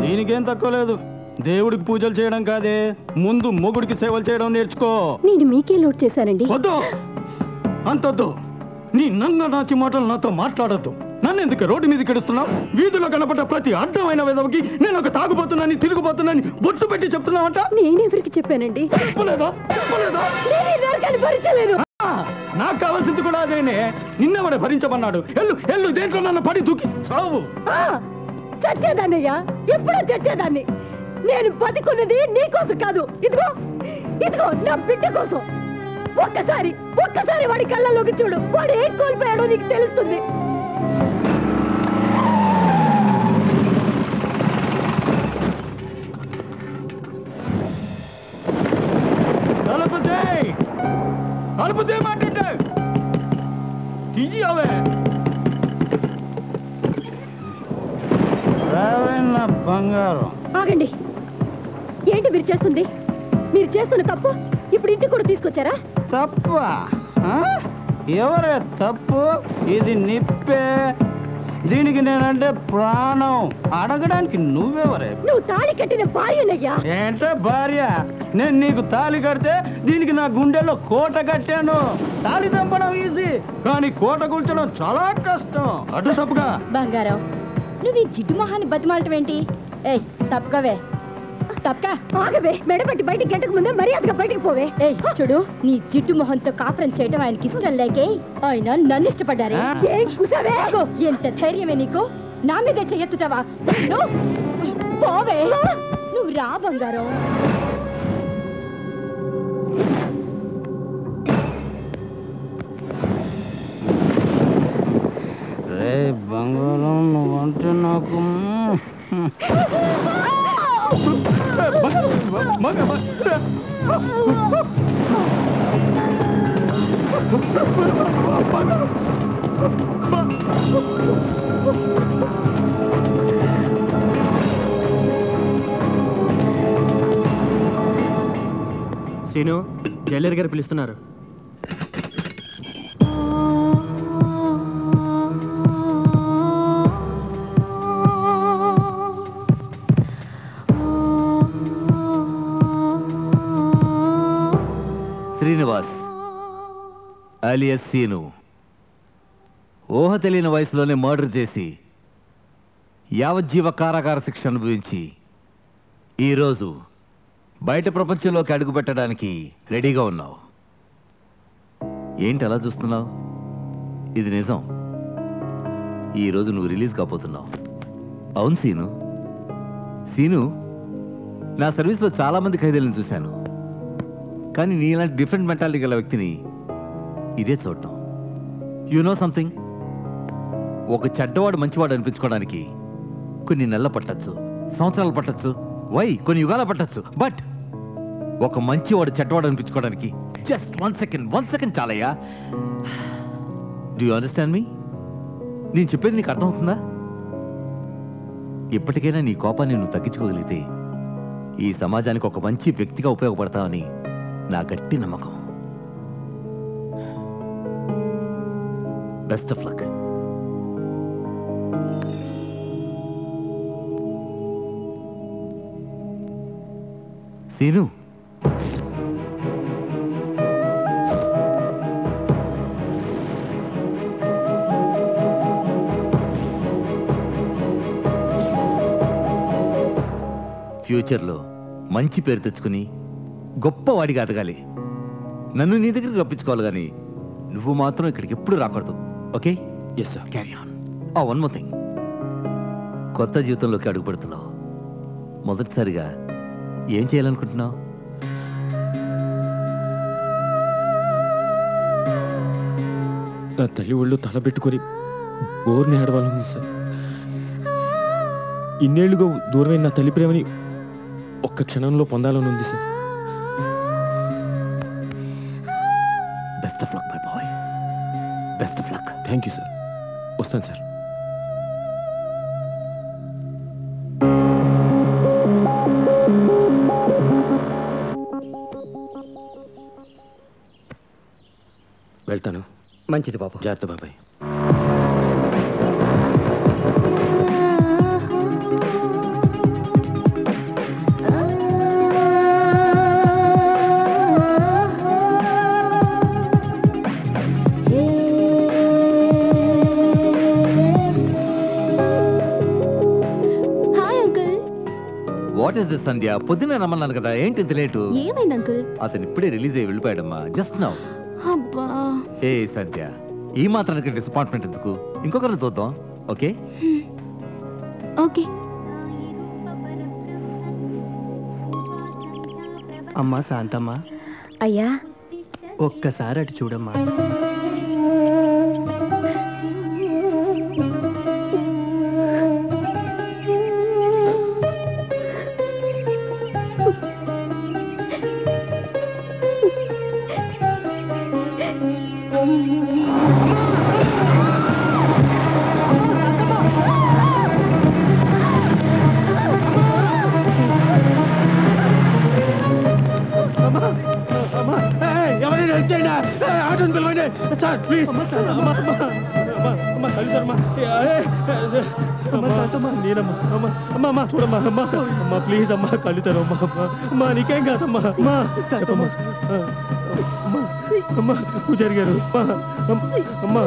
దీనికేం తక్కువ లేదు. దేవుడికి పూజలు చేయడం కాదే, ముందు మొగుడికి సేవలు చేయడం నేర్చుకో. నేను మీకే లోడ్ చేశానండి. వద్దు, అంతొద్దు. నీ నన్న నాచి మాటలు నాతో మాట్లాడద్దు. నన్ను ఎందుకు రోడ్డు మీదకి ఎడుస్తున్నావు? వీధిలో కనపడ్డ ప్రతి అడ్డమైన విధవకి నేను ఒక తాగుపోతున్నాను, తిరుగుపోతున్నాను బొట్టు పెట్టి చెప్తున్నావంట. నేనెవరికి చెప్పానండి? చెప్పలేదా? నాకు కావాల్సింది కూడా అదేనే. నిన్నవాడే భరించమన్నాడు. ఎల్లు దేంట్లో నన్ను పడి దూకి చావు. చచ్చేదాన్నయ్యా, ఎప్పుడో చచ్చేదాన్ని. నేను బతికున్నది నీకోసం కాదు. ఇదిగో ఇదిగో నా బిడ్డ కోసం. ఒక్కసారి వాడి కళ్ళలోకి చూడు. వాడు ఏం కోల్పోయాడో నీకు తెలుస్తుంది. బంగారం. ఆగండి. ఏంటి మీరు చేస్తుంది? మీరు చేస్తున్న తప్పు ఇప్పుడు ఇంటికి కూడా తీసుకొచ్చారా? తప్ప? ఎవరే తప్పు? ఇది నిప్పే. దీనికి నేనంటే ప్రాణం. అడగడానికి నువ్వెవరే? నువ్వు తాళి కట్టిన భార్యనయ్యా. ఏంటో భార్య? నేను నీకు తాళి కడితే దీనికి నా గుండెల్లో కోట కట్టాను. తాళి చంపడం ఈజీ, కానీ కోట కూర్చడం చాలా కష్టం. అటు తప్పుగా. బంగారం, నువ్వు ఈ జిడ్డు మొహాన్ని బతిమాలటం ఏంటి? ఏయ్ తప్పకవే, తప్పక. ఆగవే. మెడబెట్టి బయటికి గంటకు ముందే మర్యాదగా బయటికి పోవే. ఏయ్ చూడు, నీ జిడ్డు మొహంతో కాపురం చేయడం ఆయనకి ఇష్టం లేకే ఆయన నన్ను ఇష్టపడ్డారే. ఎంత ధైర్యమే నీకు? నా మీదే చెయ్యెత్తుతావా? పోవే. నువ్వు రా బంగారం. బంగారం, నువ్వంటే నాకు సీను, జైలర్ గారు పిలుస్తున్నారు. శ్రీనివాస్ అలియస్ సీను ఊహ తెలియని వయసులోనే మర్డర్ చేసి యావజ్జీవ కారాగార శిక్ష అనుభవించి ఈరోజు బయట ప్రపంచంలోకి అడుగుపెట్టడానికి రెడీగా ఉన్నావు. ఏంటి అలా చూస్తున్నావు? ఇది నిజం. ఈరోజు నువ్వు రిలీజ్ కాబోతున్నావు. అవును సీను. సీను, నా సర్వీస్లో చాలామంది ఖైదీలను చూశాను, కానీ నీలాంటి డిఫరెంట్ మెంటాలిటీ గల వ్యక్తిని ఇదే చూడటం. You know something? ఒక చెడ్డవాడు మంచివాడు అనిపించుకోవడానికి కొన్ని నెలలు పట్టచ్చు, సంవత్సరాలు పట్టచ్చు, కొన్ని యుగాలు పట్టచ్చు. బట్ ఒక మంచివాడు చెడ్డవాడు అనిపించుకోవడానికి జస్ట్ 1 సెకండ్ చాలయ్యా. డూ యూ అండర్స్టాండ్ మీ? నేను చెప్పేది నీకు అర్థమవుతుందా? ఇప్పటికైనా నీ కోపాన్ని నువ్వు తగ్గించుకోగలిగితే ఈ సమాజానికి ఒక మంచి వ్యక్తిగా ఉపయోగపడతావని నా గట్టి నమ్మకం. Best of luck. సీను, ఫ్యూచర్లో మంచి పేరు తెచ్చుకుని గొప్పవాడిగా ఎదగాలి. నన్ను నీ దగ్గరికి రప్పించుకోవాలి, కానీ నువ్వు మాత్రం ఇక్కడికి ఎప్పుడు రాకూడదు. Okay? Yes sir. Carry on. One more thing, కొత్త జీవితంలోకి అడుగుపెడుతున్నావు. మొదటిసారిగా ఏం చేయాలనుకుంటున్నావు? నా తల్లి ఒళ్ళు తలబెట్టుకొని బోర్ని ఆడవాలని సార్. ఇన్నేళ్లుగా దూరమైన నా తల్లి ప్రేమని ఒక్క క్షణంలో పొందాలని ఉంది sir. Best of luck my boy, best of luck. Thank you sir. వస్తాను సార్. వెళ్తాను. మంచిది బాబు. జాగ్రత్త బాబాయ్. Hi uncle. What is this Sandhya? పొద్దునే రమ్మన్నాను కదా, ఏంటి ఇంత లేటు? ఏమైంది అంకుల్? అతను ఇప్పుడే రిలీజ్ అయ్యి వెళ్ళిపోయాడమ్మా, జస్ట్ నౌ. అబ్బా. ఏ సంధ్య, ఈ మాత్రానికి డిసప్పాయింట్మెంట్ ఎందుకు? ఇంకొకరిని చూద్దాం. Okay okay. అమ్మా శాంతమ్మా, అయ్యా. ఒక్కసారి అటు చూడమ్మా. ఎవరైనా హెల్ప్ చేయండి. ఆటోని పిలవండి సార్, ప్లీజ్. నేనమ్మా చూడమ్మా. అమ్మా ప్లీజ్ అమ్మా, కళ్ళు తెరవమ్మా. అమ్మా నీకేం కాదమ్మా. అమ్మా చెప్పమ్మా. అమ్మా పూజారి గారు. అమ్మా అమ్మా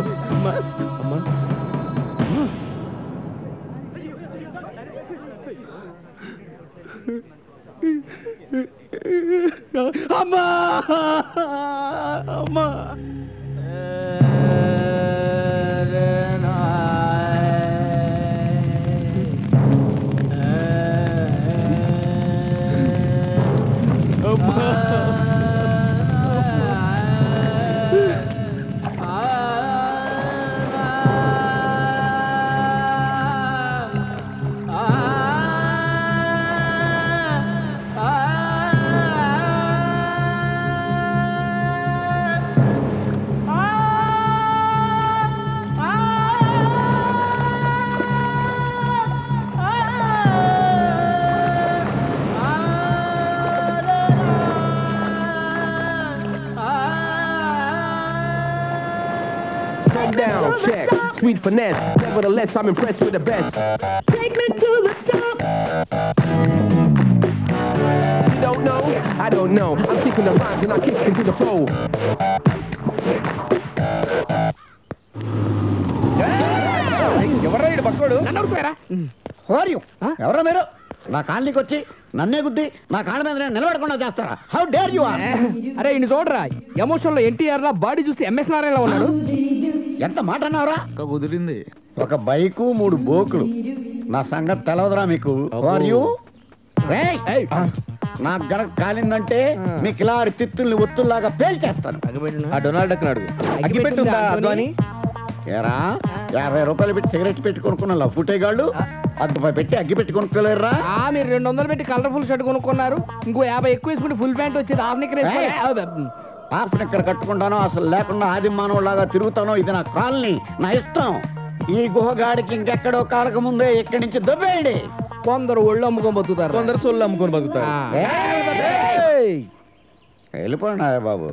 అమ్మా. అమ్మా అమ్మా. Down, check, sweet finesse. Nevertheless, I'm impressed with the best. Take me to the top. You don't know? I don't know. I'm kicking the rhymes and I kick into the flow. ఎవరా పక్కోడు? ఎవరా మీరు? నా కాలనీకి వచ్చి నన్నే గుద్ది నా కాళ్ళ మీద నిలబడకుండా చేస్తారా? How dare you are! అరే ఇన్ని చూడరా, ఎమోషన్ లో ఎన్టీఆర్ లా బాడీ చూస్తే ఎంఎస్ నారాయణ ఉన్నాడు. ఎంత మాట అన్నావురా? కుదిరింది. ఒక బైకు 3 బోకులు. నా సంగతి తెలవదురా మీకు? Are you? నాకు గనక కాలిందంటే మీ కిలారి తిత్తుల్ని ఒత్తుల్లాగా పేల్చేస్తాను. ఆ డొనాల్డ్ అక్కడ అడుగు. అగ్గిపెట్టుందా అద్వాని? ఏరా 50 రూపాయలు పెట్టి సిగరెట్ పెట్టి కొనుక్కున్న లఫుటేగాళ్ళు అగ్గిపై పెట్టి అగ్గి పెట్టి కొనుక్కోలేరా? మీరు 200 పెట్టి కలర్ఫుల్ షర్ట్ కొనుక్కున్నారు, ఇంకో 50 ఎక్కువ వేసుకుంటే ఫుల్ ప్యాంట్ వచ్చేది. హాఫ్ నిక్కర్ కట్టుకుంటానో అసలు లేకుండా ఆది మానవులాగా తిరుగుతానో, ఇది నా కాలనీ, నా ఇష్టం. ఈ గుహగాడికి ఇంకెక్కడో కాలక ముందే ఇక్కడి నుంచి దొబ్బేయండి. కొందరు ఒళ్ళు అమ్ముకొని బతుకుతారు, కొందరు సొల్లు అమ్ముకొని బతుకుతారు. వెళ్ళిపోండి బాబు.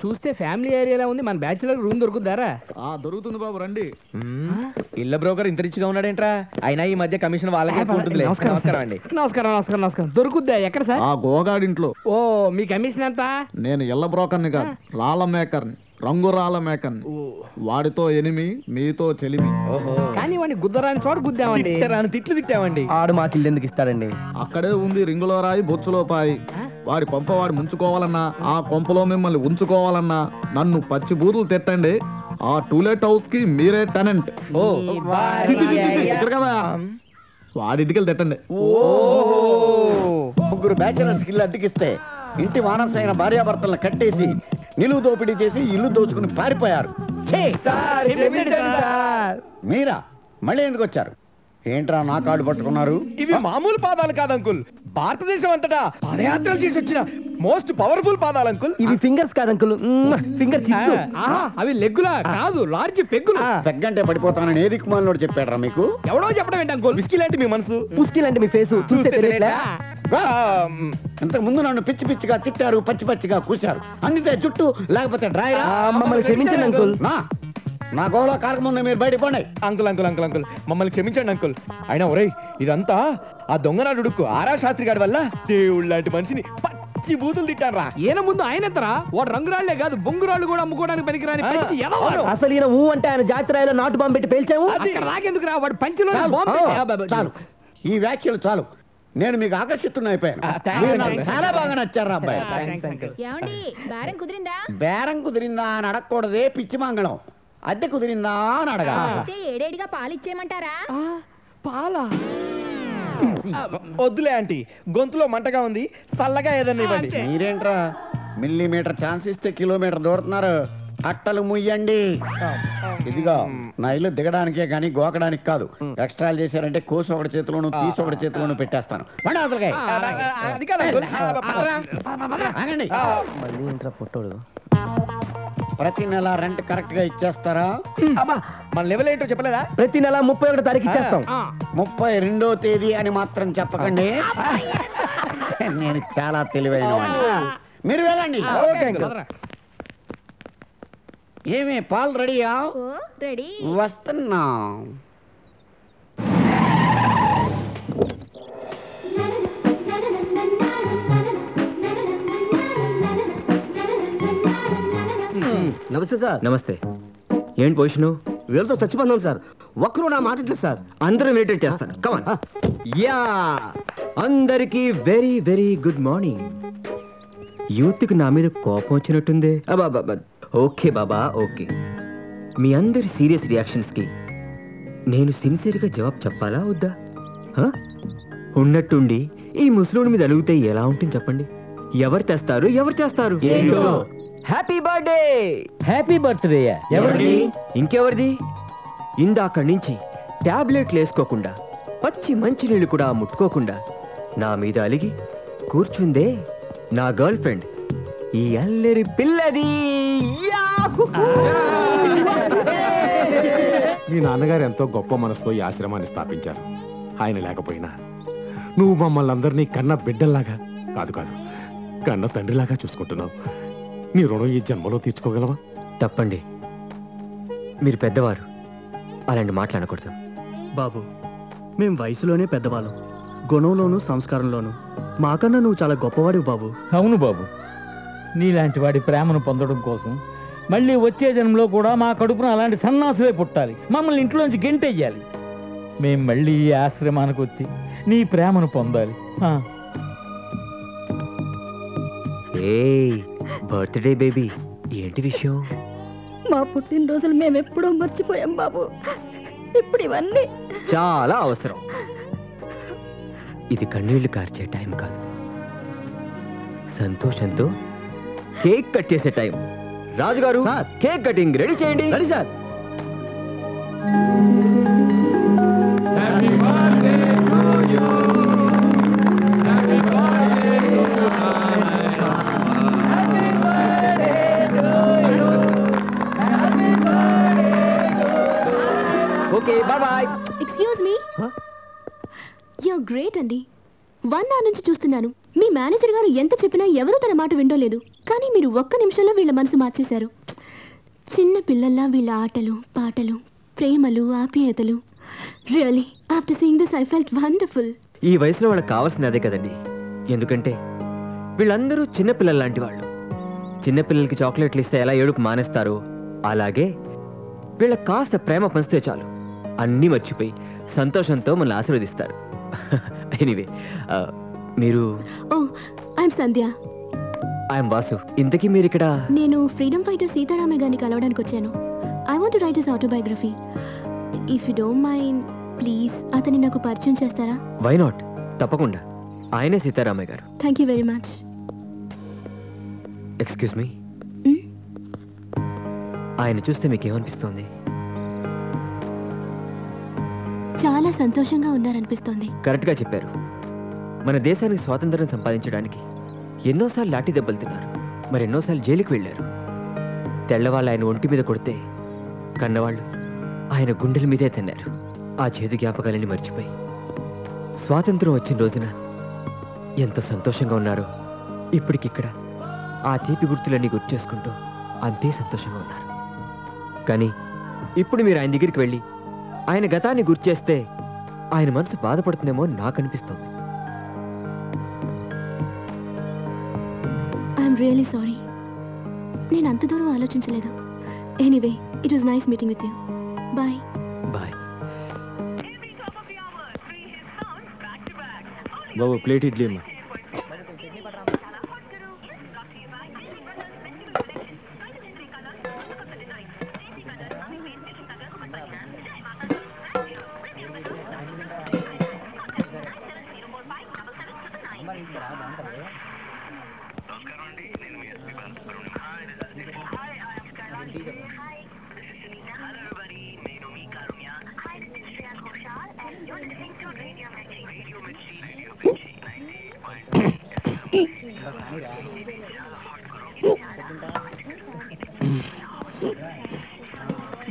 చూస్తే ఫ్యామిలీ ఏరియాలో ఉంది, మన బ్యాచులర్ రూమ్ దొరుకుతారా? దొరుకుతుంది బాబు, రండి. ఇళ్ళ బ్రోకర్ ఇంత రిచ్గా ఉన్నాడేంట్రా? అయినా ఈ మధ్య కమిషన్ వాళ్ళకే ఉంటుంది. నమస్కారం అండి. నమస్కారం నమస్కారం నమస్కారం. దొరుకుద్దా? ఎక్కడ సార్? ఆ గుహగాడింట్లో. ఓ మీ కమిషన్ ఎంత? నేను ఇళ్ళ బ్రోకర్ని కాదు, రాళ్ళ మేకర్ని, రంగురాళ్ళ మేకర్ని. వాడితో ఎనిమి, మీతో చెలిమి. కానీ వాడిని గుద్దరాని చోట గుద్దామండి, తిట్లు తిట్టామండి. ఆడు మాకు ఇల్లు ఎందుకు ఇస్తాడండి? అక్కడే ఉంది రింగులో రాయి బొచ్చులో పాయి. వాడి కొంప వాడు ముంచుకోవాలన్నా, ఆ కొంపలో మిమ్మల్ని ఉంచుకోవాలన్నా నన్ను పచ్చి బూతులు తిట్టండి. ఆ టూలెట్ హౌస్ కి మీరే టెనెంట్. కదా వాడింటికి తిట్టండి. ముగ్గురు బ్యాచిలర్స్ ఇల్లు అద్దెకిస్తే ఇంటి వానసైన భార్యాభర్తలను కట్టేసి నిలువు దోపిడీ చేసి ఇల్లు దోచుకుని పారిపోయారు. ఛీ! మీరా మళ్ళీ ఎందుకు వచ్చారు? ఏంట్రా నా కాళ్ళు పట్టుకున్నారు? ఇవి మామూలు పాదాలు కాదు అంకుల్, భారతదేశం అంతటా పదయాత్రలు చేసి వచ్చిన మోస్ట్ పవర్ఫుల్ పాదాలు అంకుల్. ఇవి ఫింగర్స్ కాదు అంకుల్, ఫింగర్ అవి లెగ్గులా కాదు, లార్జ్ పెగ్గులు. పెగ్గంటే పడిపోతానని ఏ దిక్కుమాలినోడు చెప్పాడ్రా మీకు? ఎవడో చెప్పడం ఏంటి అంకుల్? విస్కీ లాంటి మీ మనసు, ముస్కిల్ అంటే మీ ఫేసు చూస్తే తెలియట్లే? ఇంతకు ముందు నన్ను పిచ్చి పిచ్చిగా తిట్టారు, పచ్చి పచ్చిగా కూశారు. అందితే జుట్టు లేకపోతే డ్రాయరా. మమ్మల్ని క్షమించండి అంకుల్. నా గోళ కాకముందు మీరు బయట పోండి. అంకుల్ అంకుల్ అంకుల్ అంకుల్ మమ్మల్ని క్షమించండి అంకుల్. అయినా ఒరేయ్, ఇదంతా ఆ దొంగనాడుకు ఆరా శాస్త్రి గారి వల్ల దేవుళ్ళ లాంటి మనిషిని పచ్చి బూతులు తిట్టారా. ఈయన ముందు ఆయన ఎత్తరా, వాడు రంగురాళ్లే కాదు బొంగురాళ్ళు కూడా అమ్ముకోవడానికి పనికిరాని పచ్చి ఎదవడు. అసలు ఈయన ఊ అంటే ఆయన జాతరాయిలో నాటు బాంబు పెట్టి పేల్చాము. అక్కడ రాకెందుకు రా, వాడు పంచిలో చాలు, ఈ వ్యాఖ్యలు చాలు. నేను మీకు ఆకర్షితున్న అయిపోయాను. మీరు నాకు చాలా బాగా నచ్చారు అబ్బాయి. ఏమండి బేరం కుదిరిందా? బేరం కుదిరిందా అని అడగకూడదే పిచ్చి మంగళం. అద్దె కుదిరిందా అని అడగాలి. ఏడేడిగా పాలు ఇచ్చేయమంటారా? పాలా వద్దులే ఆంటీ, గొంతులో మంటగా ఉంది, చల్లగా ఏదన్నా ఇవ్వండి. మీరేంట్రా మిల్లీమీటర్ ఛాన్స్ ఇస్తే కిలోమీటర్ దూరుతున్నారు? అట్టలు ముయ్యండి. ఇదిగో నా ఇల్లు దిగడానికే కానీ గోకడానికి కాదు. ఎక్స్ట్రాలు చేశారంటే కోసు ఒకటి చేతిలోను తీసి ఒకటి చేతిలోను పెట్టేస్తాను. అది కాదు అంకుల్. ఆగండి. మళ్ళీ ఏంట్రా పొట్టోడు? ప్రతి నెల రెంట్ కరెక్ట్ గా ఇచ్చేస్తారా? మన లెవెల్ ఏంటో చెప్పలేదా? ప్రతి నెల 31వ తారీఖు ఇచ్చేస్తాం. 32వ తేదీ అని మాత్రం చెప్పకండి. నేను చాలా తెలివైన వాడిని. మీరు వెళ్ళండి. ఏమి పాలు రెడీయా? రెడీ. వస్తున్నా. నమస్తే సార్. నమస్తే. ఏంటి పొజిషను? వీళ్ళతో చచ్చిపోతున్నాం సార్. ఒక్కరు నా మాట ఇంటలేదు సార్. అందరూ మెడిటేట్ చేస్తారు. కమాన్. యా, అందరికీ వెరీ వెరీ గుడ్ మార్నింగ్. యూత్కి నా మీద కోపం వచ్చినట్టుంది. ఓకే బాబా, ఓకే. మీ అందరి సీరియస్ రియాక్షన్స్కి నేను సిన్సియర్గా జవాబు చెప్పాలా వద్దా? ఉన్నట్టుండి ఈ ముసలోడి మీద అడిగితే ఎలా ఉంటుంది చెప్పండి? ఎవరు తెస్తారు, ఎవరు చేస్తారు? Happy birthday. Happy birthday. ఎవరిది? ఇంకెవరిది? ఇందాక నుంచి టాబ్లెట్లు వేసుకోకుండా పచ్చి మంచినీళ్ళు కూడా ముట్టుకోకుండా నా మీద అలిగి కూర్చుందే నా గర్ల్ ఫ్రెండ్, ఈ అల్లరి పిల్లది. మీ నాన్నగారు ఎంతో గొప్ప మనసుతో ఈ ఆశ్రమాన్ని స్థాపించారు. ఆయన లేకపోయినా నువ్వు మమ్మల్ని అందరినీ కన్న బిడ్డల్లాగా కాదు కాదు కన్న తండ్రిలాగా చూసుకుంటున్నావు. నీ రుణం ఈ జన్మలో తీర్చుకోగలవా? తప్పండి, మీరు పెద్దవారు, అలాంటి మాట్లాడకూడదు. బాబు, మేం వయసులోనే పెద్దవాళ్ళం, గుణంలోనూ సంస్కారంలోనూ మాకన్నా నువ్వు చాలా గొప్పవాడివి బాబు. అవును బాబు, నీలాంటి వాడి ప్రేమను పొందడం కోసం మళ్ళీ వచ్చే జన్మలో కూడా మా కడుపున అలాంటి సన్నాసులే పుట్టాలి, మమ్మల్ని ఇంట్లోంచి గెంటెయ్యాలి. మేం మళ్ళీ ఈ ఆశ్రమానికి వచ్చి నీ ప్రేమను పొందాలి. బర్త్డే బేబీ, ఏంటి విషయం? మా పుట్టినరోజులు మేము ఎప్పుడో మర్చిపోయాం బాబు. ఇప్పుడు ఇవన్నీ చాలా అవసరం. ఇది కన్నీళ్లు కార్చే టైం కాదు, సంతోషంతో కేక్ కట్ చేసే టైం. రాజుగారు, కేక్ కటింగ్ రెడీ చేయండి. Ready sir. Okay, bye bye. Excuse me, you're great అండి. 1 hour నుంచి చూస్తున్నాను. మీ మేనేజర్ గారు ఎంత చెప్పినా ఎవరూ తన మాట వింటోలేదు. కానీ మీరు ఒక్క నిమిషంలో వీళ్ళ మనసు మార్చేశారు. చిన్న పిల్లల్లా వీళ్ళ ఆటలు, పాటలు, ప్రేమలు, ఆప్యాయతలు. Really after seeing this I felt wonderful. ఈ వయసులో వాళ్ళకి కావాల్సింది అదే కదండి. ఎందుకంటే వీళ్ళందరూ చిన్నపిల్లల లాంటి వాళ్ళు. చిన్నపిల్లలకి చాక్లెట్లు ఇస్తే ఎలా ఏడుపు మానేస్తారో అలాగే వీళ్ళకి కాస్త ప్రేమ పంచితే చాలు అన్నీ మర్చిపోయి సంతోషంతో మనల్ని ఆశీర్వదిస్తారు. ఎనీవే, మీరు? ఓ, ఐఎమ్ సంధ్య. ఐఎమ్ వాసు. ఇంతకీ మీరు ఇక్కడ? నేను ఫ్రీడమ్ ఫైటర్ సీతారామయ్య గారిని కలవడానికి వచ్చాను. I want to right his autobiography. If you don't mind please అతన్ని నాకు పరిచయం చేస్తారా? వై నాట్, తప్పకుండా. ఆయనే సీతారామయ్య గారు. Thank you very much. Excuse me, ఆయన చూస్తే మీకేమనిపిస్తోంది? చాలా సంతోషంగా ఉన్నారనిపిస్తోంది. కరెక్ట్గా చెప్పారు. మన దేశానికి స్వాతంత్రం సంపాదించడానికి ఎన్నోసార్లు లాఠీ దెబ్బలు తిన్నారు, మరి ఎన్నోసార్లు జైలుకి వెళ్ళారు. తెల్లవాళ్ళు ఆయన ఒంటి మీద కొడితే కన్నవాళ్ళు ఆయన గుండెల మీదే తిన్నారు. ఆ చేదు జ్ఞాపకాలని మర్చిపోయి స్వాతంత్రం వచ్చిన రోజున ఎంత సంతోషంగా ఉన్నారో ఇప్పటికిక్కడ ఆ తీపి గుర్తులన్నీ గుర్తు చేసుకుంటూ అంతే సంతోషంగా ఉన్నారు. కానీ ఇప్పుడు మీరు ఆయన దగ్గరికి వెళ్ళి ఆయన గతాన్ని గుర్తు చేస్తే ఆయన మనసు బాధపడుతుందేమో నాకు అనిపిస్తుంది. I'm really sorry. నేను అంత దూరం ఆలోచించలేదు. Anyway, it was nice meeting with you. Bye. Bye బాబు. ప్లేట్ ఇడ్లీ అమ్మా.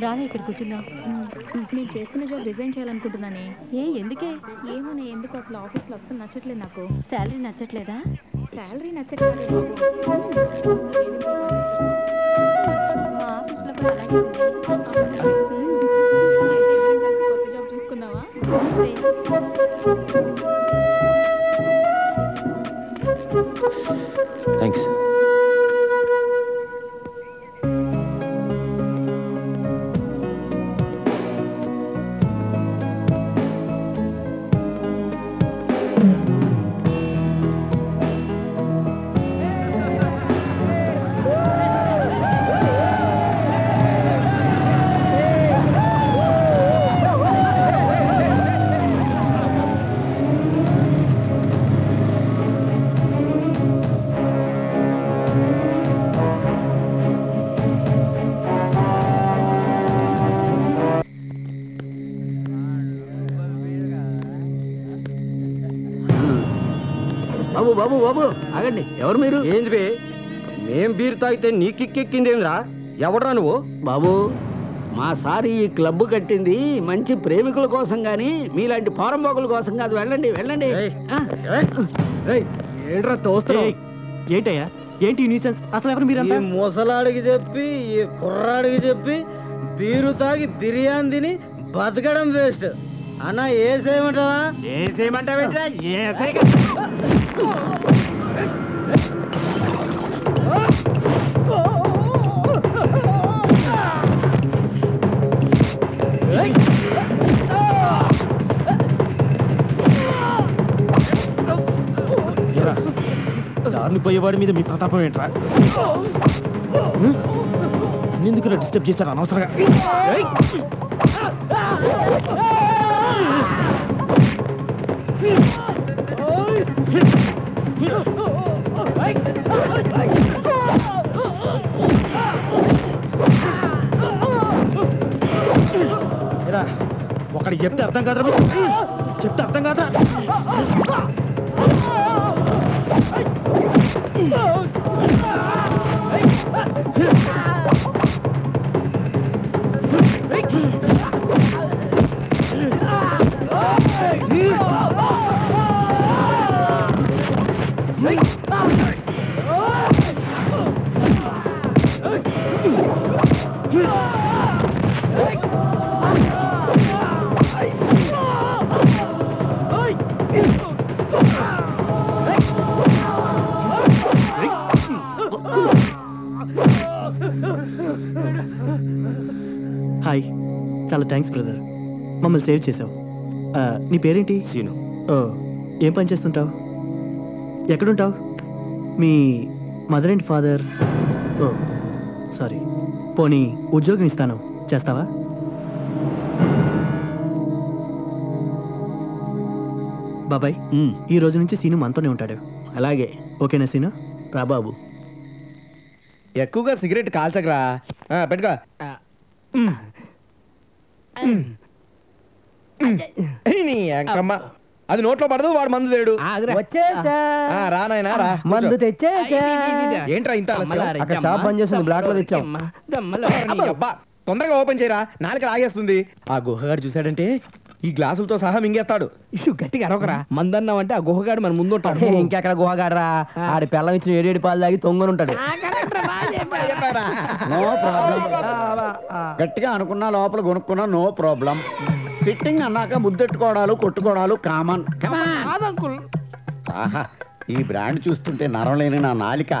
రావే ఇక్కడ కూర్చున్నా. నేను చేస్తున్న జాబ్ రిజైన్ చేయాలనుకుంటున్నానే. ఎందుకే? ఏమోనే, ఎందుకు అసలు ఆఫీస్లో అస్సలు నచ్చట్లేదు నాకు. శాలరీ నచ్చట్లేదా? శాలరీ నచ్చట్లేదు. మా ఆఫీస్లో కూడా అలాగే కొత్త జాబ్ చూసుకున్నావా? థ్యాంక్స్. బాబు బాబు బాబు ఆగండి. ఎవరు మీరు? ఏంది బే, మేం బీరు తాగితే నీ కిక్కెక్కిందేంద్రా? ఎవడరా నువ్వు? బాబు, మా సార్ ఈ క్లబ్ కట్టింది మంచి ప్రేమికుల కోసం గాని మీలాంటి పోరంబోకుల కోసం కాదు. వెళ్ళండి వెళ్ళండి. ఏంట్రా తోస్తా? ఏంటయ్యా, ఏంటి న్యూసెన్స్? అసలు ఎవరు మీరంతా? ఈ ముసలాడికి చెప్పి ఈ కుర్రాడికి చెప్పి బీరు తాగి బిర్యానీ తిని బతకడం వేస్ట్. అన్న ఏసేయమంటావా? ఏసేయమంటావేంట్రా? దాన్ని పోయేవాడి మీద మీ ప్రతాపం ఏంట్రా? ఎందుకు డిస్టర్బ్ చేశారు అనవసరంగా? ఒకటి చెప్తే అర్థం కాదు, చెప్తే అర్థం కాదా? హాయ్, చాలా థ్యాంక్స్ బ్రదర్, మమ్మల్ని సేవ్ చేసావు. నీ పేరేంటి? సీను. ఓ, ఏం పని చేస్తుంటావు? ఎక్కడుంటావు? మీ mother and father? Oh sorry. పోనీ ఉద్యోగం ఇస్తాను, చేస్తావా? బాబాయ్ ఈ రోజు నుంచి సీను మనతోనే ఉంటాడు. అలాగే. ఓకేనా సీను? రా బాబు. ఎక్కువగా సిగరెట్ కాల్చకరా. పెట్టుకో. అది నోట్లో పడదు, వాడు మందు లేడు. రానాయనా రా. మందు తెచ్చేసా. ఏంట్రా ఇంత అక్కడ షాప్ బంద్ చేస్తుంది, బ్లాక్ లో తెచ్చాం. తొందరగా ఓపెన్ చేయరా, నాలుక లాగేస్తుంది. ఆ గుహగాడు చూసాడంటే ఈ గ్లాసులతో సహా మింగేస్తాడు. గట్టిగా అరవకరా. మందన్నామంటే ఆ గుహగాడు మన ముందు ఉంటాడు. ఇంకెక్కడ గుహగాడరా, ఆడి పిల్లం ఇచ్చిన 7 పాలు తాగి తొంగని ఉంటాడు. No problem. గట్టిగా అనుకున్నా లోపల కొనుక్కున్నా నో ప్రాబ్లం. ఫిట్టింగ్ అన్నాక ముద్దెట్టుకోవడాలు కొట్టుకోవడాలు కామన్. ఆహా, ఈ బ్రాండ్ చూస్తుంటే నరం లేని నా నాలిక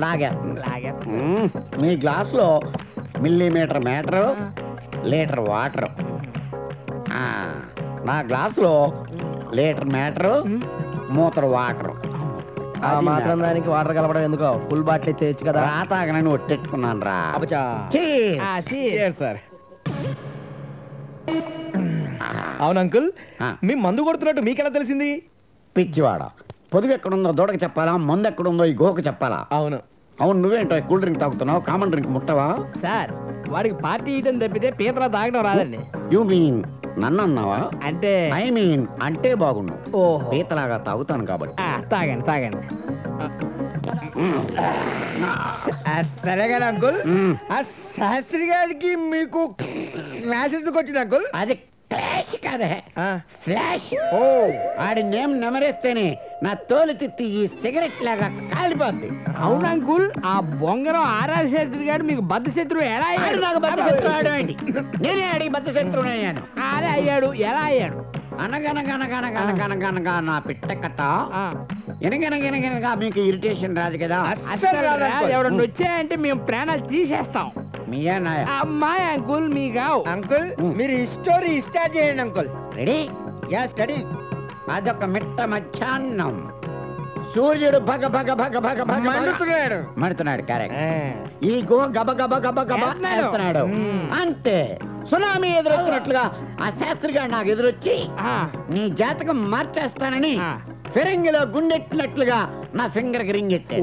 లాగేస్తుంది. మీ గ్లాసులో మిల్లీమీటర్ మ్యాటరు, లీటర్ వాటర్. నా గ్లాసులో లీటర్ మ్యాటరు, మూతరు వాటర్. మాత్రం దానికి వాటర్ కలపడం ఎందుకో, ఫుల్ బాటిల్ తెచ్చు కదా. తాగనని ఒట్టెట్టుకున్నాను రా. సార్. అవును అంకుల్, మీ మందు కొడుతున్నట్టు మీకెలా తెలిసింది? పిచ్చివాడ, పొదుగు ఎక్కడుందో దూడకి చెప్పాలా, మందు ఎక్కడుందో ఈ గోకు చెప్పాలా? అవును. అవును, నువ్వేంటో కూల్ డ్రింక్ తాగుతున్నావు, కామన్ డ్రింక్ ముట్టవా? సార్, వాడికి పార్టీ ఇదని తప్పితే పీతలా తాగడం రాదండి. యూ మీన్ నన్ను అన్నావా? అంటే ఐ మీన్ అంటే బాగుండు. ఓహో, పీతలాగా తాగుతాను కాబట్టి. తాగండి తాగండి. సరే కదా అంకుల్, ఆ శాస్త్రి గారికి మీకు క్లాస్ ఎందుకు వచ్చింది అంకుల్? అది ఫ్లాష్ కాదే, ఫ్లాష్. ఓ, ఆడి నేమ్ నెమరేస్తేనే నా తోలు తిత్తి ఈ సిగరెట్ లాగా కాలిపోద్ది. అవును అంకుల్, ఆ బొంగరం ఆర్ఆర్ శాస్త్రి గారు మీకు బద్ద శత్రువు ఎలా అయ్యాడు? నాకు బద్ద శత్రువు ఆడేంటి? నేనే ఆడికి బద్ద శత్రువు అయ్యాను. అరే అయ్యాడు, ఎలా అయ్యాడు? అనగనగనగనగనగనగా నా పిట్ట కట్ట ఎనగనగనగనగా మీకు ఇరిటేషన్ రాదు కదా. ఎవడన్నా వచ్చాయంటే మేము ప్రాణాలు తీసేస్తాం. అమ్మాయి అంకుల్ మీకు అంకుల్, మీరు హిస్టరీ స్టార్ట్ చేయండి అంకుల్. రెడీ? Yeah study. అదొక మిట్ట మధ్యాహ్నం, సూర్యుడు భగ భగ భగ భగ భగ మడుతున్నాడు. కరెక్ట్. ఈ గో గబ గబ గబ గబ వెళ్తున్నాడు. అంతే, సునామీ ఎదురొచ్చినట్లుగా ఆ శాస్త్రి గారు నాకు ఎదురొచ్చి నీ జాతకం మార్చేస్తానని ఫిరంగిలో గుండెట్టినట్లుగా నా ఫింగర్ కి రింగ్ ఎత్తే.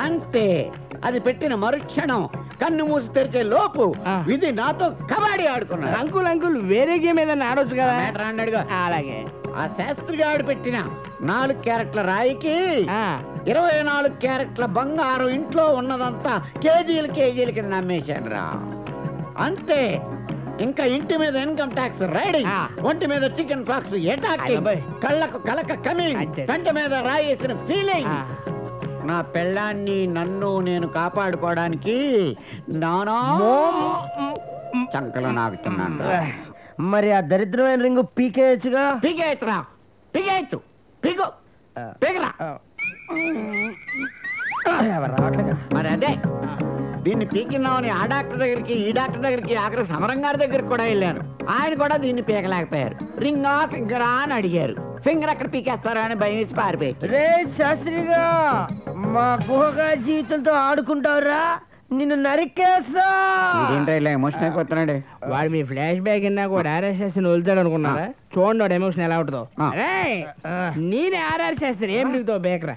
అంతే, అది పెట్టిన మరుక్షణం కన్ను మూసి తెరిచే లోపు ఇది నాతో కబడ్డీ ఆడుకున్నాడు. అంకుల్ అంకుల్, వేరే గేమ్ ఏదైనా ఆడొచ్చు కదా. అన్నాడుగా. అలాగే ఆ శాస్త్రి గారు పెట్టిన 4 క్యారెట్ల రాయికి 24 క్యారెట్ల బంగారం ఇంట్లో ఉన్నదంతా కేజీలు కేజీల కింద అమ్మేశాను రా. అంతే, ఇంకా ఇంటి మీద ఇన్కమ్ ట్యాక్స్ రైడింగ్, ఒంటి మీద చికెన్ పాక్స్ ఎటాకింగ్, కళ్ళకు కలక కమింగ్, కంట మీద రాయేసిన ఫీలింగ్. నా పెళ్ళాన్ని నన్ను నేను కాపాడుకోవడానికి నానా చంకలు నాకుతున్నాను. మరి ఆ దరిద్రమైన రింగు పీకేయచ్చుగా. పీకేయచ్చురా, పీకేయచ్చు. పీకు, పీకరా. మరి అదే, దీన్ని పీకినామని ఆ డాక్టర్ దగ్గరికి, ఈ డాక్టర్ దగ్గరికి, ఆఖరి సమరం గారి దగ్గరికి కూడా వెళ్ళాను. ఆయన కూడా దీన్ని పీకలేకపోయారు. రింగా ఫింగరా అని అడిగారు. ఫింగర్ ఎక్కడ పీకేస్తారా అని భయం వేసి పారిపోయారు. రే శాస్త్రిగా, మా గుహగా జీవితంతో ఆడుకుంటావురా, నిన్ను నరికేస్తా. ఇదేంటో ఇలా ఎమోషన్ అయిపోతున్నాడు. వాడు మీ ఫ్లాష్ బ్యాక్ ఇన్నా కూడా ఆర్ఆర్ శాస్త్రి వదులుతాడు అనుకున్నారా? చూడండి వాడు ఎమోషన్ ఎలా ఉంటుందో. నేనే ఆర్ఆర్ శాస్త్రి, ఏం దిగుతావు బేకరా?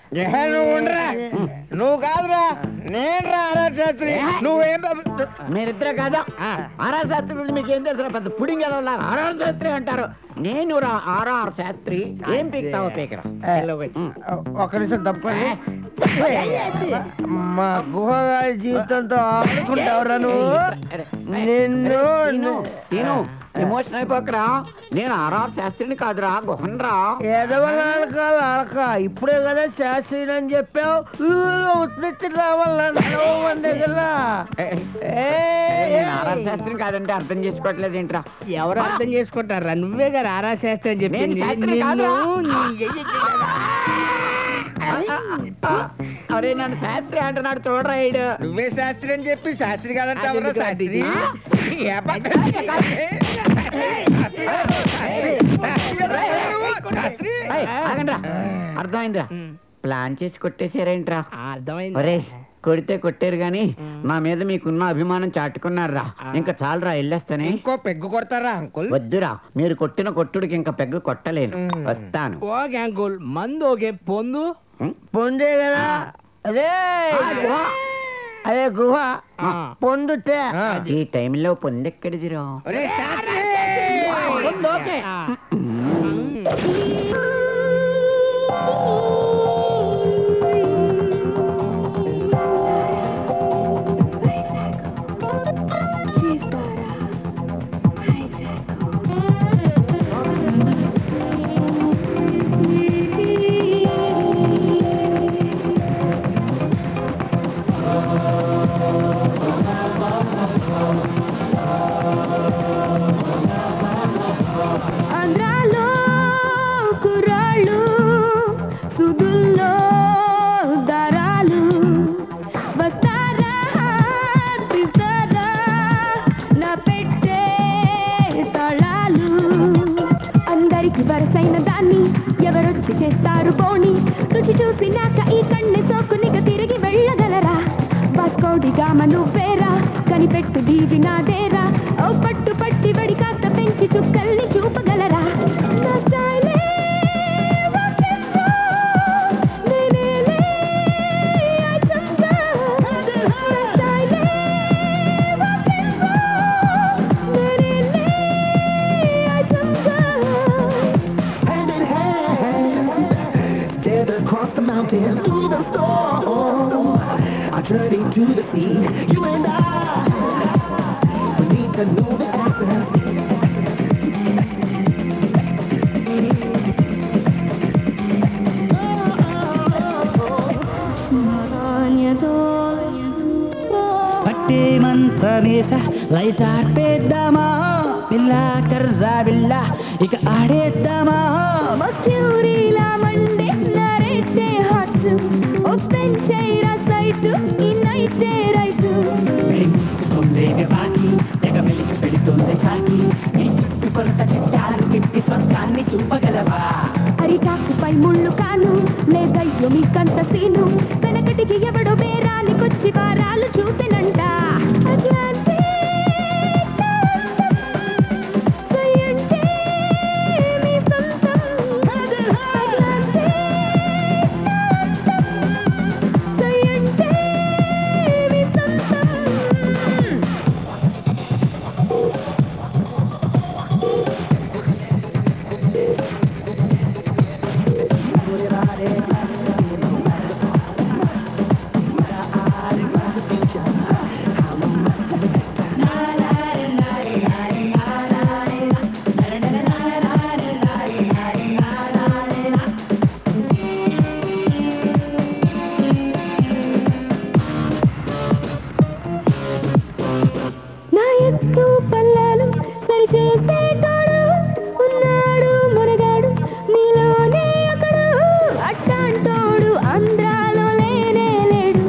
నువ్వు కాదురా, నేను ఆర్ఆర్ శాస్త్రి. నువ్వేం మీరిద్దరే కాదా? ఆర్ఆర్ శాస్త్రి గురించి మీకు ఏం తెలుసు? పెద్ద పుడింగ్ ఎలా ఆర్ఆర్ శాస్త్రి అంటారు. నేను రా ఆర్ఆర్ శాస్త్రి. ఏం పీకుతావో పీకరా. ఒక్క నిమిషం తప్పుకొని, మా గుహ జీవితంతో ఆడుకుంటావురా నువ్వు. నిన్ను ఎమోషన్ అయిపోకరా. నేను ఆర్ఆర్ శాస్త్రిని కాదురా, గుహన్రా. ఎదవలాలక ఇప్పుడే కదా శాస్త్రి అని చెప్పావు. ఆర్ఆర్ శాస్త్రిని కాదంటే అర్థం చేసుకోవట్లేదు ఏంట్రా? ఎవరు అర్థం చేసుకుంటారా? నువ్వే కదా ఆర్ఆర్ శాస్త్రి అని చెప్పి. అరే నన్ను శాస్త్రి అంటున్నాడు చూడరా. నువ్వే శాస్త్రి అని చెప్పి శాస్త్రి కాదంటే అర్థమైందిరా, ప్లాన్ చేసి కొట్టేసారేంట్రా? అర్థమైంది. ఒరే కొడితే కొట్టారు గాని నా మీద మీకున్న అభిమానం చాటుకున్నారా. ఇంకా చాలరా, వెళ్ళేస్తానే. ఇంకో పెగ్గు కొడతారా అంకుల్? వద్దురా, మీరు కొట్టిన కొట్టుడికి ఇంకా పెగ్గు కొట్టలేను. వస్తాను. ఓకే అంకుల్, మందు ఓకే, పొందు పొందే కదా. అదే అదే గుహ పొందుతే ఈ టైంలో పొందెక్కడిదిరా? ఓకే. ఆంధ్రాలో కుర్రాళ్ళు సుదుల్లో దారాలు వస్తారా తీస్తారా నా పెట్టే తాళాలు. అందరికి వరసైన దాన్ని ఎవరొచ్చి చేస్తారు పోని. రుచి చూసినాక ఈ కన్నె సోకునిక తిరిగి వెళ్ళగలరా? వాస్కోడిగా నువ్వేరా, కనిపెట్టు దీవి నాదేరా. ఓ పట్టు పట్టి బడి కాస్త పెంచి చుక్కల్ని చూపగలరా? నా స్టైలే వాకెంతో నేనేలే అచ్చంగా. నా స్టైలే వాకెంతో నేనేలే అచ్చంగా. Hand in hand, together across the mountain, through the storm, our journey to the sea. You and I, we need to know the answers. పట్టే మంచమేస లైట్ ఆర్పేద్దామా, పిల్ల కర్రా బిళ్ళ ఇక ఆడేద్దామా. మస్యూరిలా మండే నరేటే హాట్, ఓపెన్ చేయరా సైట్ ఈ నైటే రైట్. కొండేవి బాకి తెగ వెలికి పెడుతుంది చాకి, ఈ చుట్టుకొలత చిట్టాలు తిప్పి స్వర్గాన్ని చూపగలవా? అరిటాకుపై ముళ్ళు కాను లేదయ్యో మీకంత సీను. వెనకటికి ఎవడో బేరానికొచ్చి వారాలు చూసినంట. అట్లాంటి సయ్యంటే మీ సొంతం. అట్లాంటి సయ్యంటే మీ సొంతం. నా ఎత్తు పల్లాలు సరిచేసేటోడు ఉన్నాడు మునగాడు నీలోనే ఒకడు. అట్టాంటోడు ఆంధ్రాలో లేనే లేడు,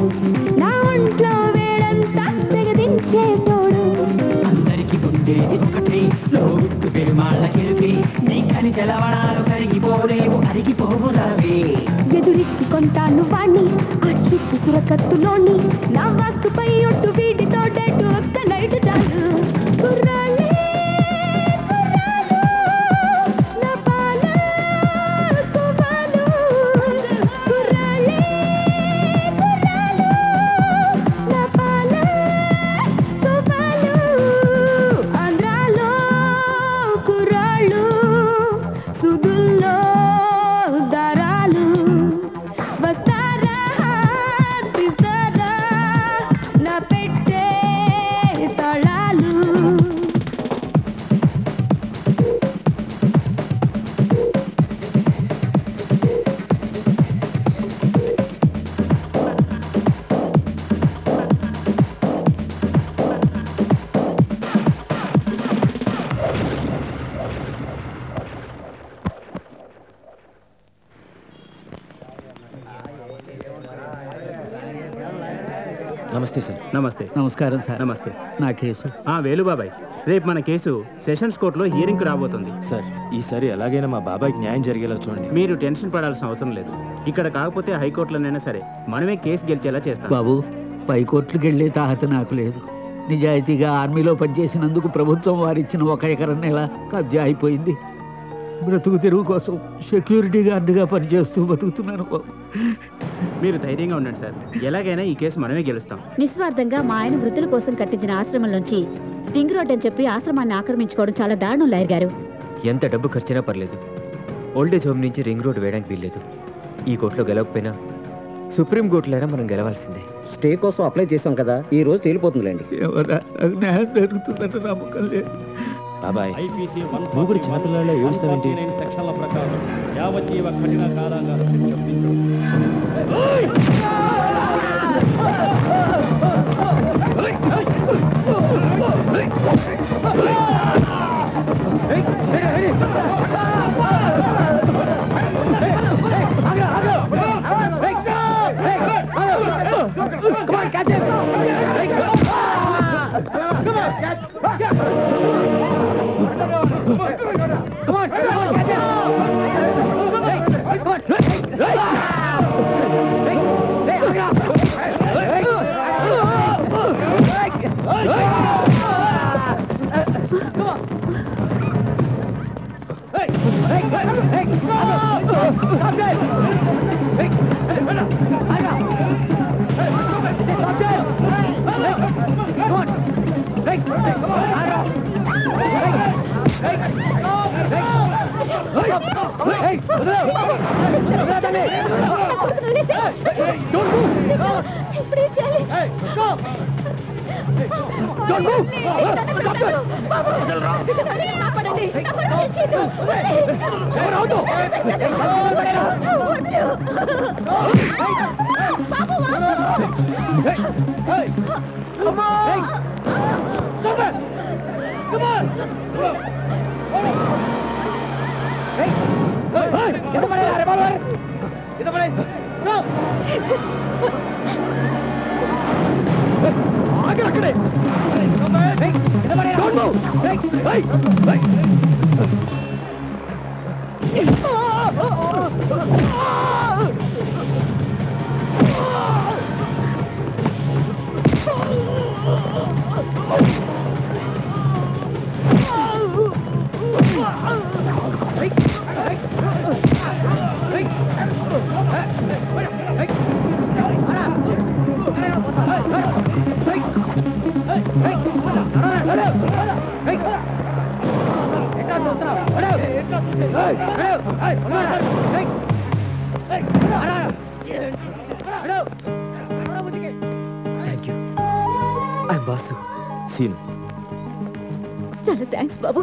నా ఒంట్లో వేడంతా తెగదించేటోడు. అందరికి ఉండేది ఒకటి లోటు పెరుమాళ్ళకెరుకి, నీ కని తెలవడాలు కరిగిపోలేవు అరిగిపోవు రావే. ఎదురిచ్చి కొంటాను వాణ్ణి ఆ చుట్టు సురకత్తులోని. నా వాస్తుపై ఒట్టు వీటితో డేటు ఒక్క నైట్ చాలు. కుర్రాళ్ళే కుర్రాలు, నా పాల కువ్వాలు. కుర్రాళ్ళే కుర్రాలు, నా పాల కువ్వాలు. ఆంధ్రాలో కుర్రాళ్ళు సుదుల్లో దారాలు వస్తారా తీస్తారా నా పెట్టే తాళాలు. నమస్తే సార్. నమస్తే. నమస్కారం సార్. నమస్తే. నా కేసు వేలుబాబాయ్, రేపు మన కేసు సెషన్స్ కోర్టులో హియరింగ్ రాబోతుంది. సార్, ఈసారి ఎలాగైనా మా బాబాయ్కి న్యాయం జరిగేలా చూడండి. మీరు టెన్షన్ పడాల్సిన అవసరం లేదు. ఇక్కడ కాకపోతే హైకోర్టులోనైనా సరే మనమే కేసు గెలిచేలా చేస్తాం. బాబు పైకోర్టులకు వెళ్ళే తాహత నాకు లేదు. నిజాయితీగా ఆర్మీలో పనిచేసినందుకు ప్రభుత్వం వారిచ్చిన 1 ఎకరం నేల కబ్జా అయిపోయింది. బ్రతుకు తెరువు కోసం సెక్యూరిటీ గార్డుగా పనిచేస్తూ బతుకుతున్నాను బాబు. మీరు ధైర్యంగా ఉండండి సార్, ఎలాగైనా ఈ కేసు మనమే గెలుస్తాం. నిస్వార్థంగా మా ఆయన వృద్ధుల కోసం కట్టించిన ఆశ్రమం నుంచి రింగ్ రోడ్ అని చెప్పి ఆశ్రమాన్ని ఆక్రమించుకోవడం చాలా దారుణం లాయర్ గారు. ఎంత డబ్బు ఖర్చైనా పర్లేదు, ఓల్డేజ్ హోమ్ నుంచి రింగ్ రోడ్ వేయడానికి వీల్లేదు. ఈ కోర్టులో గెలవకపోయినా సుప్రీం కోర్టులైనా మనం గెలవాల్సిందే. స్టే కోసం అప్లై చేసాం కదా, ఈ రోజు తేలిపోతుందిలేండి. న్యాయం జరుగుతుందంటే నమ్మకం లేదు. బాబాయ్ ఐపీసీ ముగ్గురు చిన్నపిల్లల ఏడుస్తానంటే సెక్షన్ల ప్రకారం యావజ్జీవ కఠిన కారాగార శిక్ష విధించడం. చాలా థ్యాంక్స్ బాబు.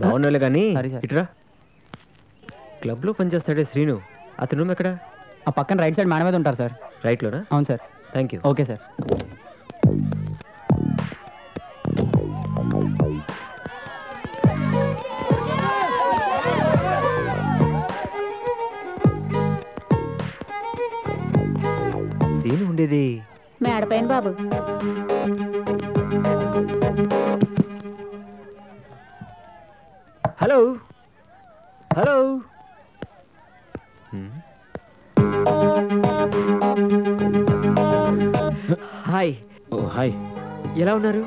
బాగున్నాలే కానీ ఇట్రా. క్లబ్ లో పనిచేస్తాడే శ్రీను, అతను రూమ్ ఎక్కడ? ఆ పక్కన రైట్ సైడ్ మేడ మీద ఉంటారు సార్. రైట్ లోనా? అవును sir. Thank you. Okay sir. Srinu ఉండేది మేడపైన బాబు. Hello hello. హాయ్. హాయ్, ఎలా ఉన్నారు?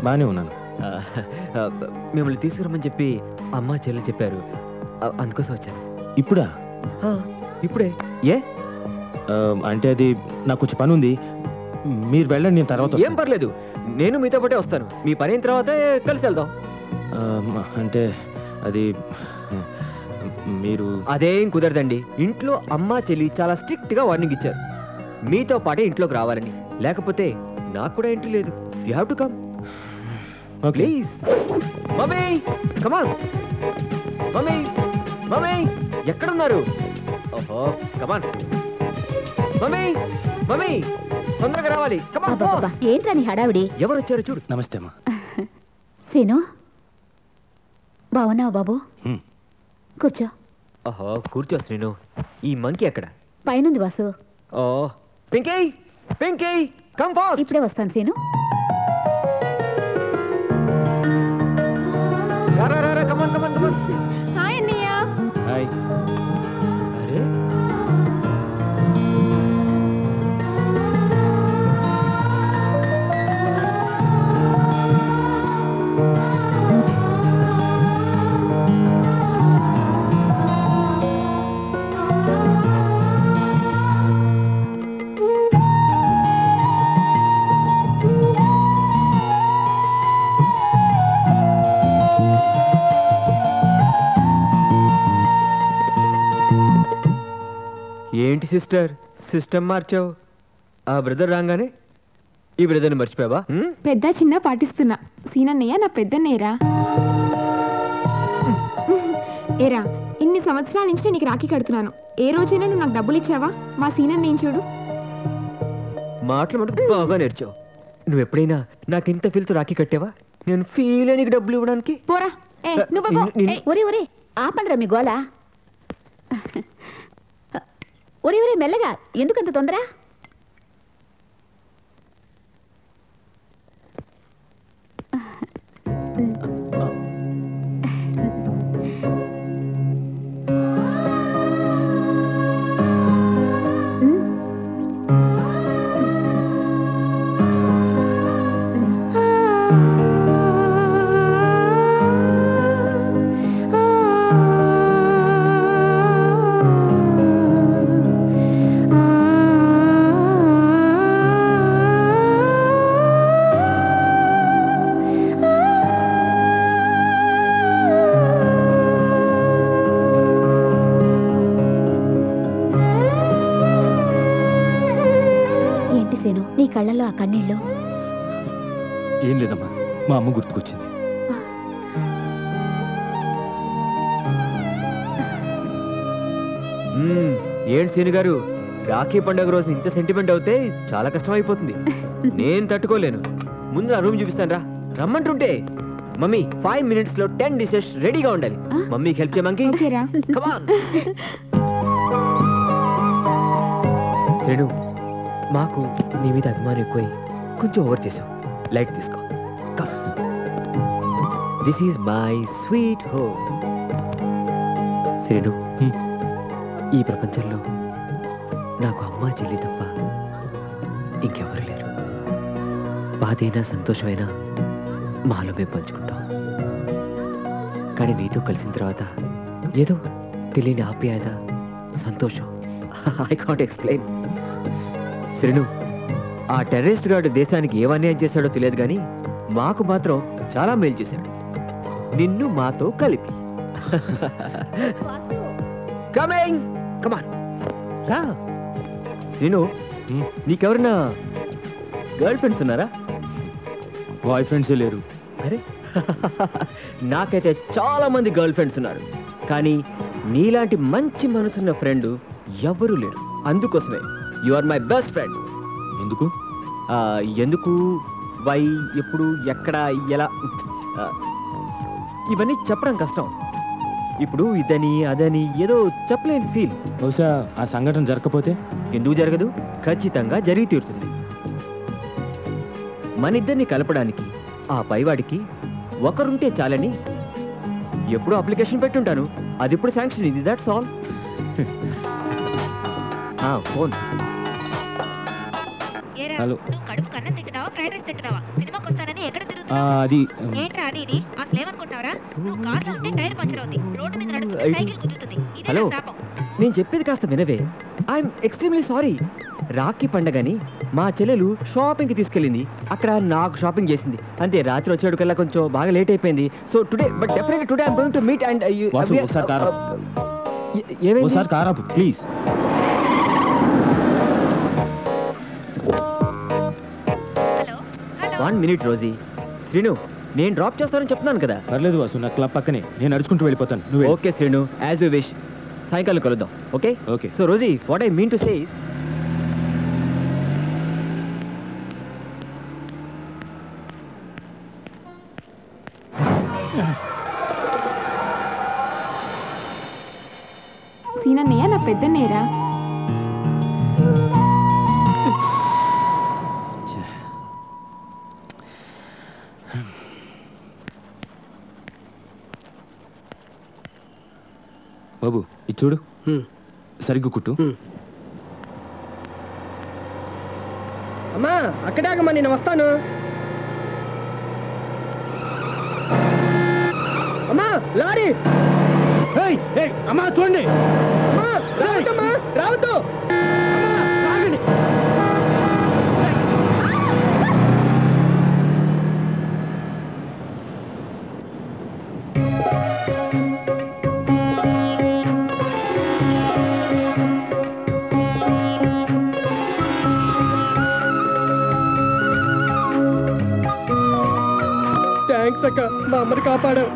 బాగానే ఉన్నాను. మిమ్మల్ని తీసుకురమ్మని చెప్పి అమ్మ చెల్లి చెప్పారు, అందుకోసం వచ్చాను. ఇప్పుడా? ఇప్పుడే. ఏ అంటే అది నాకు కొంచెం పని ఉంది, మీరు వెళ్ళండి, నేను తర్వాత ఏం పర్లేదు, నేను మీతో పాటే వస్తాను. మీ పని అయిన తర్వాత కలిసి వెళ్దాం. అంటే అది మీరు అదేం కుదరదండి. ఇంట్లో అమ్మ చెల్లి చాలా స్ట్రిక్ట్ గా వార్నింగ్ ఇచ్చారు, మీతో పాటే ఇంట్లోకి రావాలని. లేకపోతే నాకు కూడా ఎంట్రీ లేదు. You have to come please. Mummy come on. Mummy mummy ఎక్కడున్నారు? ఓహో కమాన్. మమ్మీ మమ్మీ తొందరగా రావాలి. ఏంట్రా నీ హడావిడి? ఎవరు వచ్చారు చూడు. నమస్తే అమ్మా. సీను, బాగున్నావా బాబు? కూర్చో. ఓహో కూర్చో శ్రీను. ఈ మంకీ ఎక్కడ? పైనుంది వాసు. ఓ పింకీ పింకీ కమ్ ఫాస్ట్. ఇప్పుడే వస్తాను సీను. హాయ్ అన్నయ్య. హాయ్. అరే ఏంటి సిస్టర్ సిస్టమ్ మార్చావు? ఆ బ్రదర్ రాగానే ఈ బ్రదర్ని మర్చిపోయావా? పెద్ద చిన్న పాటిస్తున్నా. సీనన్నయ్య నా పెద్దన్నయ్యరా. ఏరా ఇన్ని సంవత్సరాల నుంచి నీకు రాఖీ కడుతున్నాను. ఏ రోజైనా నువ్వు నాకు డబ్బులు ఇచ్చావా? మా సీనన్నయ్య చూడు. మాటలు మటుకు బాగా నేర్చావు. నువ్వు ఎప్పుడైనా నాకు ఇంత ఫీల్తో రాఖీ కట్టావా? నేను ఫీల్ నీకు డబ్బులు ఇవ్వడానికి. పోరా. ఒరే ఆపండ్రా మీ గోలా. ఒరే మెల్లగా, ఎందుకంత తొందర? నీ కళ్ళలో ఆ కన్నీళ్ళు? ఏం లేదమ్మా, మా అమ్మ గుర్తుకొచ్చింది. ఏంటి సీను గారు, రాఖీ పండుగ రోజు ఇంత సెంటిమెంట్ అవుతే చాలా కష్టం అయిపోతుంది. నేను తట్టుకోలేను. ముందు నా రూమ్ చూపిస్తాను రా. రమ్మంటుంటే మమ్మీ 5 minutes లో 10 dishes రెడీగా ఉండాలి. మమ్మీకి హెల్ప్ చేయమంకి. సీను, మాకు నీ మీద అభిమానం ఎక్కువై కొంచెం ఓవర్ చేసాం. లైట్ తీసుకో. This is my sweet home. Srinu, ఈ ప్రపంచంలో నాకు అమ్మ చెల్లి తప్ప ఇంకెవరు లేరు. బాధైనా సంతోషమైనా మాలో మేము పంచుకుంటాం. కానీ మీతో కలిసిన తర్వాత ఏదో తెలియని ఆప్యాయత, సంతోషం. I can't explain. శ్రీను, ఆ టెర్రరిస్ట్ గార్డు దేశానికి ఏం అన్యాయం చేశాడో తెలియదు కానీ మాకు మాత్రం చాలా మేలు చేశాడు. నిన్ను మాతో కలిపి. కమింగ్, కమాన్ రా. శ్రీను, నీకెవరన్నా గర్ల్ ఫ్రెండ్స్ ఉన్నారా? బాయ్ ఫ్రెండ్సే లేరు. అరే నాకైతే చాలా మంది గర్ల్ ఫ్రెండ్స్ ఉన్నారు, కానీ నీలాంటి మంచి మనసున్న ఫ్రెండ్ ఎవరూ లేరు. అందుకోసమే you are my best friend. ఎందుకు? ఎందుకు, వై, ఎప్పుడు, ఎక్కడ, ఎలా, ఇవన్నీ చెప్పడం కష్టం. ఇప్పుడు ఇదని అదని ఏదో చెప్పలేని ఫీల్. బహుశా ఆ సంఘటన జరగకపోతే? ఎందుకు జరగదు? ఖచ్చితంగా జరిగి తీరుతుంది. మన ఇద్దరిని కలపడానికి ఆ పైవాడికి ఒకరుంటే చాలని ఎప్పుడు అప్లికేషన్ పెట్టుంటాను. అది ఇప్పుడు శాంక్షన్ ఇది. That's all. ఫోన్. హలో. కడుపు కన్నం తింటున్నావా, ఫ్రైడ్ రైస్ తింటున్నావా? సినిమాకి వస్తానని ఎక్కడ తిరుగుతున్నావు? అది ఏంట్రా అది? అసలు ఏమనుకుంటావరా? నువ్వు కార్లో ఉంటే టైర్ పంచర్ అవుతుంది, రోడ్డు మీద నడుస్తుంటే సైకిల్ గుద్దుతుంది. హలో, ఇదే శాపం. నేను చెప్పేది కాస్త వినవే. I'm extremely sorry. రాఖీ పండగని మా చెల్లెలు షాపింగ్ కి తీసుకెళ్ళింది. అక్కడ నాకు షాపింగ్ చేసింది. అంతే, రాత్రి వచ్చేడు కల్లా కొంచెం బాగా లేట్ అయిపోయింది. So today, but definitely today I'm going to meet and ఒకసారి కార్ ఏమైంది? ఒకసారి కార్ ఆపు please. One minute Rosy. Srinu, నేను డ్రాప్ చేస్తానని చెప్తున్నాను కదా. పర్లేదు వాసు, నా క్లబ్ పక్కనే, నేను నడుచుకుంటూ వెళ్ళిపోతాను. నువ్వు okay Srinu, as you wish. సాయంకాలం కలుద్దాం. Okay okay. So Rosie, what I mean to say, సీనన్నయ్య నా పెద్దన్నయ్యరా. బాబు ఇది చూడు, సరిగ్గా కుట్టు. అమ్మా అక్కడే ఆగమ్మా, నేను వస్తాను. అమ్మా లారీ! అమ్మా చూడండి, రావద్దమ్మా, రావద్దు. థ్యాంక్స్ అక్క, మా అమ్మని కాపాడావు.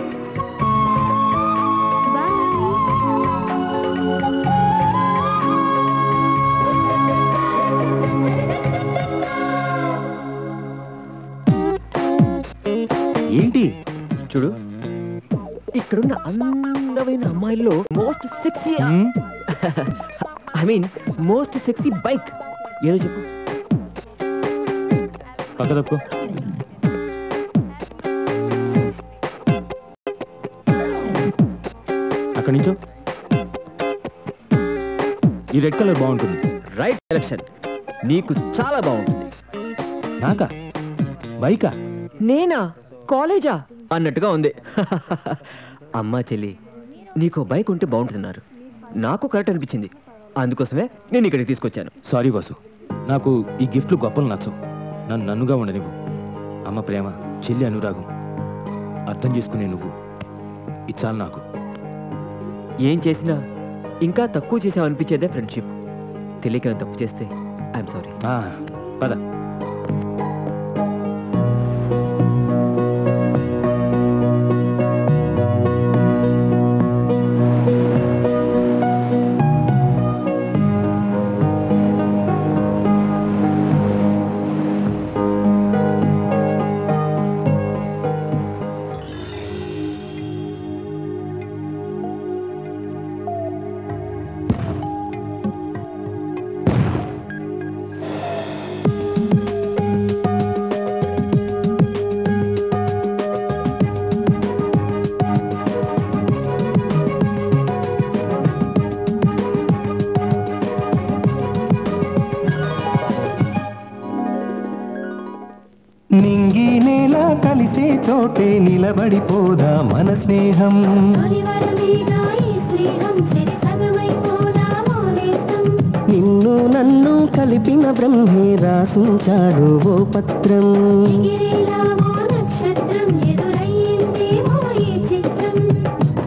ఏంటి చూడు, ఇక్కడున్న అందమైన అమ్మాయిల్లో most sexy, I mean most sexy bike ఏదో చెప్పు. పక్క తప్పుకో. అక్కడి నుంచో. ఈ రెడ్ కలర్ బాగుంటుంది. రైట్ సెలక్షన్, నీకు చాలా బాగుంటుంది. నాకా? బైకా? నేనా? కాలేజా అన్నట్టుగా ఉంది. అమ్మా చెల్లి, నీకు బైక్ ఉంటే బాగుంటున్నారు. నాకు కరెక్ట్ అనిపించింది, అందుకోసమే నేను ఇక్కడికి తీసుకొచ్చాను. సారీ వాసు, నాకు ఈ గిఫ్ట్లు గొప్పలు నచ్చవు. నన్ను నన్నుగా ఉండనివ్వు. అమ్మ ప్రేమ, చెల్లి అనురాగం అర్థం చేసుకునే నువ్వు, ఇది చాలు నాకు. ఏం చేసినా ఇంకా తక్కువ చేసావనిపించేదే ఫ్రెండ్షిప్. తెలియక తప్పు చేస్తే ఐఎమ్ సారీ. పద. నింగి నేల కలిసే చోటే నిలబడిపోదా మన స్నేహం. నిన్ను నన్ను కలిపిన బ్రహ్మే రాసుంచాడు ఓ పత్రం.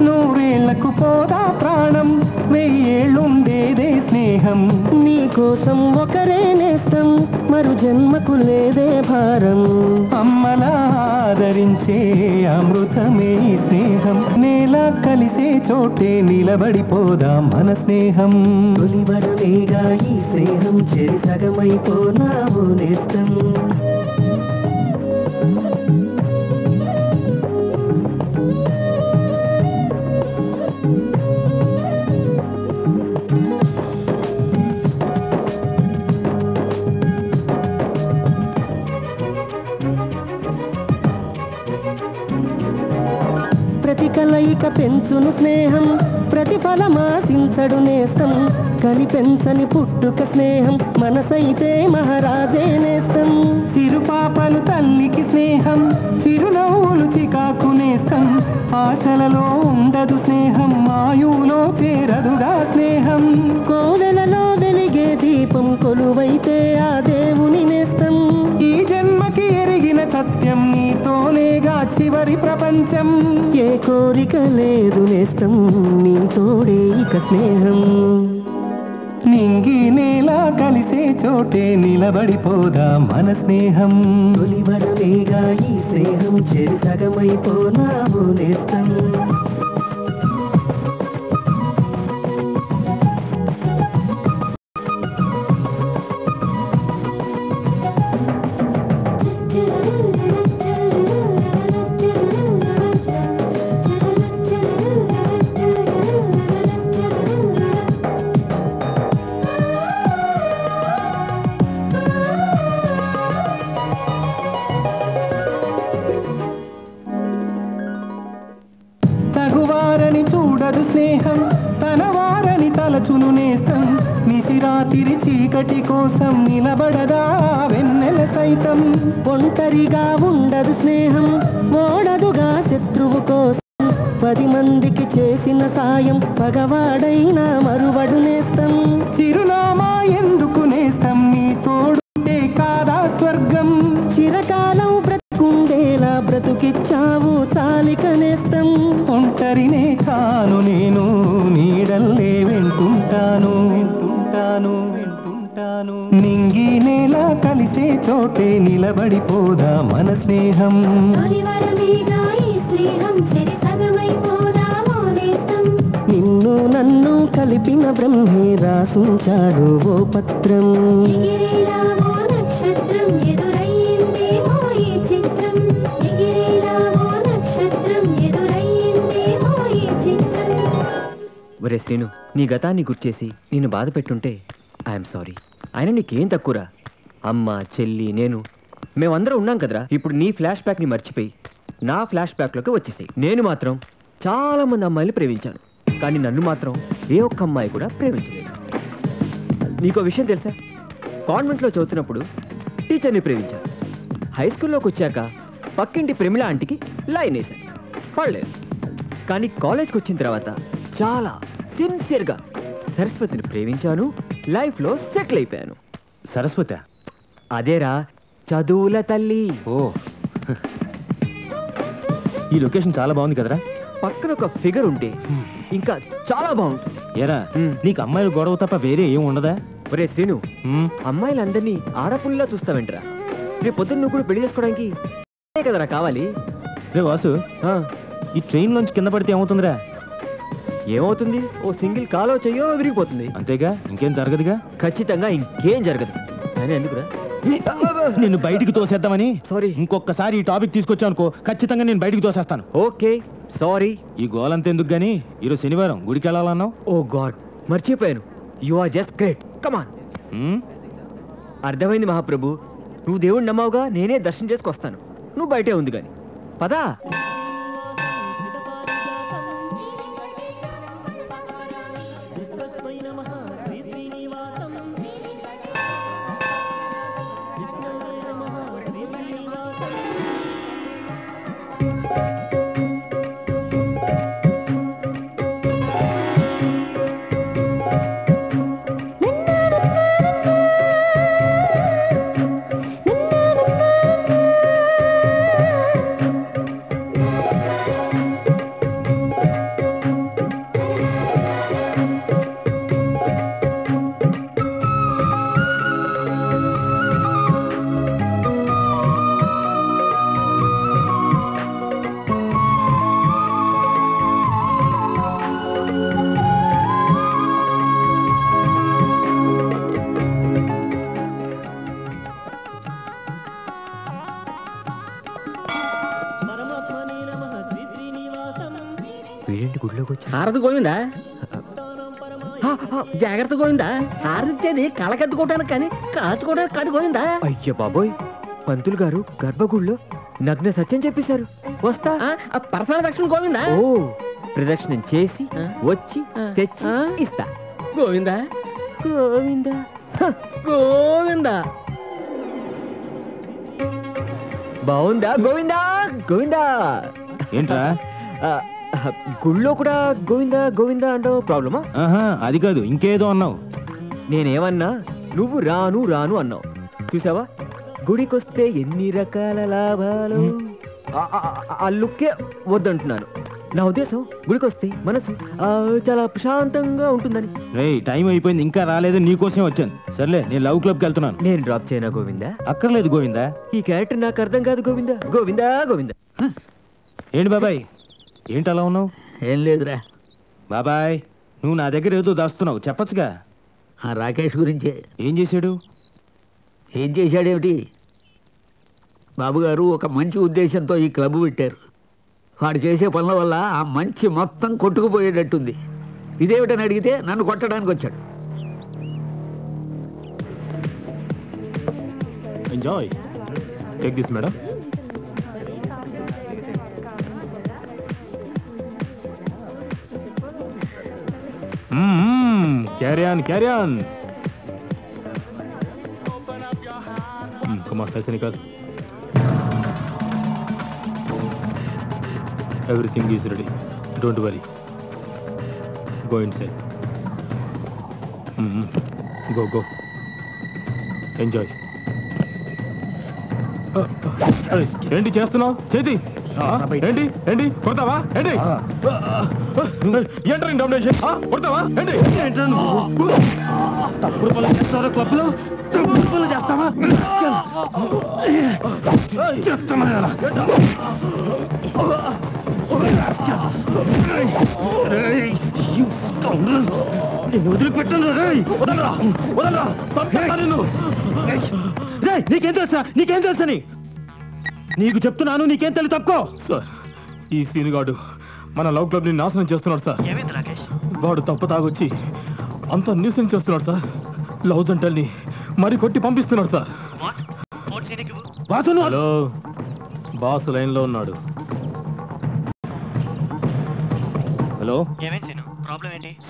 నూరేళ్లకు పోదా ప్రాణం, వెయ్యేళ్ళుండేదే స్నేహం. నీ కోసం ఒకరే నేస్తం, మరు జన్మకు లేదే భారం. అమ్మలా ఆదరించే అమృతమే ఈ స్నేహం. నేల కలిసే చోటే నిలబడిపోదా మన స్నేహం. తొలివరమేగా ఈ స్నేహం, చెరి సగమైపోనావు నేస్తం. ప్రతి కలయిక పెంచును స్నేహం, ప్రతిఫలమాశించడు నేస్తం. కనిపెంచని పుట్టుక స్నేహం, మనసైతే మహారాజే నేస్తం. చిరుపాపలు తల్లికి స్నేహం, చిరునవ్వులు చికాకు నేస్తం. ఆశలలో ఉండదు స్నేహం, ఆయువులో చేరదుగా స్నేహం. కోవెలలో వెలిగే దీపం, కొలువైతే ఆ దేవుని నేస్తం. ఈ జన్మకి ఎరిగిన సత్యం, నీతోనేగా చివరి ప్రపంచం. ఏ కోరిక లేదు నేస్తం, నీతోడే ఇక స్నేహం. నింగి నేల కలిసే చోటే నిలబడిపోదా మన స్నేహం. తొలివరమేగా ఈ స్నేహం, చెరి సగమైపోనావు నేస్తం. ఉండదు స్నేహం తన వారని తలచును నేస్తం నిసిరాతిరి చీకటి కోసం నిలబడదా వెన్నెల సైతం ఒంటరిగా ఉండదు స్నేహం ఓడదుగా శత్రువు కోసం 10 మందికి చేసిన సాయం పగవాడైనా మరువడు నేస్తం చిరునామా ఎందుకు నేస్తం నీ తోడుంటే కాదా స్వర్గం చిరకాలం బ్రతుకుండేలా బ్రతుకిచ్చావు చాలిక నేస్తం ఒంటరినే కాను నేను నీడల్లే వింటుంటాను నింగి నేల కలిసే చోటే నిలబడిపోదా మన స్నేహం నిన్ను నన్ను కలిపిన బ్రహ్మే రాసుంచాడు ఓ పత్రం ఒరే శ్రీను, నీ గతాన్ని గుర్చేసి నిన్ను బాధ పెట్టుంటే ఐఎమ్ సారీ. ఆయన నీకేం తక్కువరా? అమ్మ, చెల్లి, నేను మేమందరం ఉన్నాం కదరా. ఇప్పుడు నీ ఫ్లాష్ బ్యాక్ని మర్చిపోయి నా ఫ్లాష్ బ్యాక్లోకి వచ్చేసాయి. నేను మాత్రం చాలా మంది అమ్మాయిలు ప్రేమించాను, కానీ నన్ను మాత్రం ఏ ఒక్క అమ్మాయి కూడా ప్రేమించలేదు. నీకో విషయం తెలుసా? కాన్వెంట్లో చదువుతున్నప్పుడు టీచర్ని ప్రేమించాను. హై స్కూల్లోకి వచ్చాక పక్కింటి ప్రేమిళ ఆంటీకి లైన్ వేశాను, పడలేదు. కానీ కాలేజ్కి వచ్చిన తర్వాత చాలా సిన్సియర్గా సరస్వతిని ప్రేమించాను, లైఫ్లో సెటిల్ అయిపోయాను. సరస్వతి? అదేరా, చదువుల తల్లి. ఓ, ఈ లొకేషన్ చాలా బాగుంది కదరా. పక్కన ఒక ఫిగర్ ఉంటే ఇంకా చాలా బాగుంటుంది. ఏరా, నీకు అమ్మాయిలు గొడవ తప్ప వేరే ఏం ఉండదా? ఒరే శ్రీను, అమ్మాయిలందరినీ ఆడపుల్లా చూస్తావేంటరా? రేపు పొద్దున్న నువ్వు కూడా పెళ్లి చేసుకోవడానికి కదరా కావాలి. రే వాసు, ఈ ట్రైన్ నుంచి కింద పడితే ఏమవుతుందిరా? ఏమవుతుంది? ఓ సింగిల్ కాలో చెయ్యో విరిగిపోతుంది, అంతేగా, ఇంకేం జరగదుగా. ఖచ్చితంగా ఇంకేం జరగదు. అని ఎందుకురా నిన్ను బయటికి తోసేద్దామని? సారీ, ఇంకొకసారి ఈ టాపిక్ తీసుకొచ్చావు అనుకో, ఖచ్చితంగా నేను బయటికి తోసేస్తాను. Okay, sorry. ఈ గోలంతా ఎందుకు గానీ ఈరోజు శనివారం గుడికి వెళ్ళాలన్నావు. ఓ గాడ్, మర్చిపోయాను. You are just great. Come on. అర్థమైంది మహాప్రభు, నువ్వు దేవుడిని నమ్మావుగా, నేనే దర్శనం చేసుకొస్తాను. నువ్వు బయటే ఉంది కానీ పదా. హారతి గోవిందా? జాగ్రత్త గోవిందా, హారతిచ్చేది కళకెత్తుకోవటానికి కానీ కాచుకోవడానికి కాదు గోవిందా. అయ్య బాబోయ్, పంతులు గారు గర్భగుడిలో నగ్న సత్యం చెప్పేశారు. వస్తా. పర్సనల్ దక్షిణ గోవిందా. ఓ, ప్రదక్షిణం చేసి వచ్చి తెచ్చి ఇస్తా. గోవిందా గోవిందా గోవిందా. బాగుందా గోవిందా? గోవిందా ఏంట్రా? గుళ్ళో కూడా గోవిందా గోవిందా అంటావు, ప్రాబ్లమా? అది కాదు, ఇంకేదో అన్నావు. నేనేమన్నా? నువ్వు రాను రాను అన్నావు. చూసావా, గుడికొస్తే ఎన్ని రకాల లాభాలు. ఆ లుక్కే వద్దంటున్నాను. నా ఉద్దేశం గుడికొస్తే మనసు చాలా ప్రశాంతంగా ఉంటుందని. టైం అయిపోయింది, ఇంకా రాలేదు, నీకోసమే వచ్చాను. సర్లే, నేను లవ్ క్లబ్కి వెళ్తున్నాను. నేను డ్రాప్ చేయనా గోవిందా? అక్కర్లేదు గోవిందా, ఈ క్యారెక్టర్ నాకు అర్థం కాదు గోవిందా. గోవిందా గోవిందా. ఏంటి బాబాయ్, ఏంటి అలా ఉన్నావు? ఏం లేదురా బాబాయ్, నువ్వు నా దగ్గర ఏదో దాస్తున్నావు, చెప్పచ్చుగా. రాకేష్ గురించే. ఏం చేశాడు? ఏం చేశాడేమిటి? బాబుగారు ఒక మంచి ఉద్దేశంతో ఈ క్లబ్ పెట్టారు. వాడు చేసే పనుల వల్ల ఆ మంచి మొత్తం కొట్టుకుపోయేటట్టుంది. ఇదేమిటని అడిగితే నన్ను కొట్టడానికి వచ్చాడు. Enjoy. Take this madam. Carry on, carry on. Come on, ऐसे निकाल. Everything is ready. Don't worry. Go inside. Go. Enjoy. ఏంటి చేస్తున్నావు? చేతి ఏంటి కొడతావా? ఏంటి ఎంటర్ డామినేషన్ కొడతావా? ఏంటి తప్పుడు పనులు చేస్తారా? క్లబ్లో తప్పుడు పనులు చేస్తావా? వదిలిపెట్టను. నీకేం తెలుసని నీకు చెప్తున్నాను. నీకేం తెలుసు? తప్పుకో సార్. ఈ సీనుగాడు మన లవ్ క్లబ్ ని నాశనం చేస్తున్నాడు సార్. వాడు తప్పు తాగొచ్చి అంత న్యూసెన్స్ చేస్తున్నాడు సార్. లవ్ జంటల్ని మరి కొట్టి పంపిస్తున్నాడు సార్. హలో, బాస్ లైన్ లో ఉన్నాడు. హలో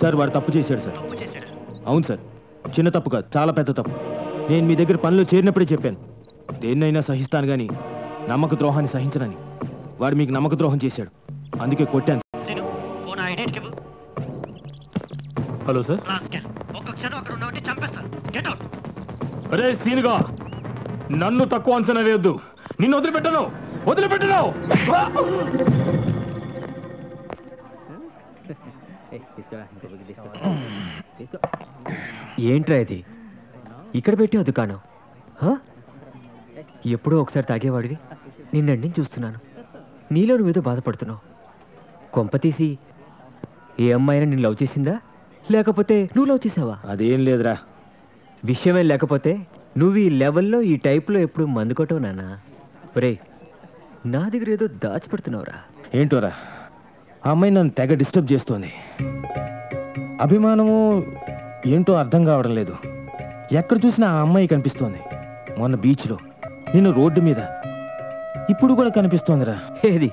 సార్, వాడు తప్పు చేశాడు సార్. అవును సార్, చిన్న తప్పు కాదు, చాలా పెద్ద తప్పు. నేను మీ దగ్గర పనిలో చేరినప్పుడే చెప్పాను, దేన్నైనా సహిస్తాను గాని నమ్మక ద్రోహాన్ని సహించనని. వాడు మీకు నమ్మక ద్రోహం చేశాడు, అందుకే కొట్టాను. Hello sir. అరే సీనుగా, నన్ను తక్కువ అంచనా వేయొద్దు. నిన్ను వదిలిపెట్టను. ఏంట్రా ఇది ఇక్కడ పెట్టావు దుకాణం? ఎప్పుడో ఒకసారి తాగేవాడివి, నిన్నటి చూస్తున్నాను. నీలో నువ్వేదో బాధపడుతున్నావు. కొంపతీసి ఏ అమ్మాయినా నిన్ను లవ్ చేసిందా, లేకపోతే నువ్వు లవ్ చేసావా? అదేం లేదురా. విషయమే లేకపోతే నువ్వు ఈ లెవెల్లో ఈ టైప్లో ఎప్పుడు మందుకోవటం నానా? ఒరే, నా దగ్గర ఏదో దాచిపెడుతున్నావురా. ఏంటోరా, ఆ అమ్మాయి నన్ను తెగ డిస్టర్బ్ చేస్తోంది. అభిమానము ఏంటో అర్థం కావడం లేదు. ఎక్కడ చూసినా ఆ అమ్మాయి కనిపిస్తోంది. మొన్న బీచ్లో, నిన్ను రోడ్డు మీద, ఇప్పుడు కూడా కనిపిస్తోందిరా. ఏది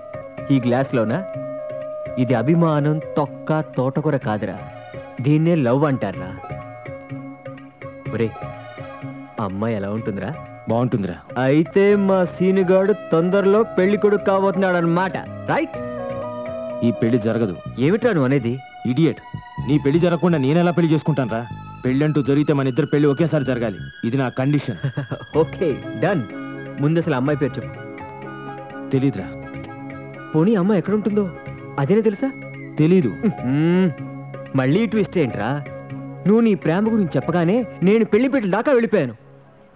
ఈ గ్లాస్లోనా? ఇది అభిమానం తొక్క తోటకూర కాదురా, దీన్నే లవ్ అంటారా. ఒరే, అమ్మాయి ఎలా ఉంటుందిరా? బాగుంటుందిరా. అయితే మా సీనుగాడు తొందరలో పెళ్లి కొడుకు కాబోతున్నాడు అన్నమాట, రైట్? ఈ పెళ్లి జరగదు. ఏమిట్రా నువ్వు అనేది? ఇడియట్, నీ పెళ్లి జరగకుండా నేనెలా పెళ్లి చేసుకుంటాను రా? పెళ్ళంటూ జరిగితే మన ఇద్దరు పెళ్లి ఒకేసారి జరగాలి, ఇది నా కండిషన్. Okay, done. ముందు అసలు అమ్మాయి పేరు చెప్పు. తెలీదురా. పోనీ అమ్మాయి ఎక్కడ ఉంటుందో అదేనే తెలుసా? తెలీదు. మళ్ళీ ట్విస్ట్ ఏంట్రా? నువ్వు నీ ప్రేమ గురించి చెప్పగానే నేను పెళ్లి పెట్టి దాకా వెళ్ళిపోయాను.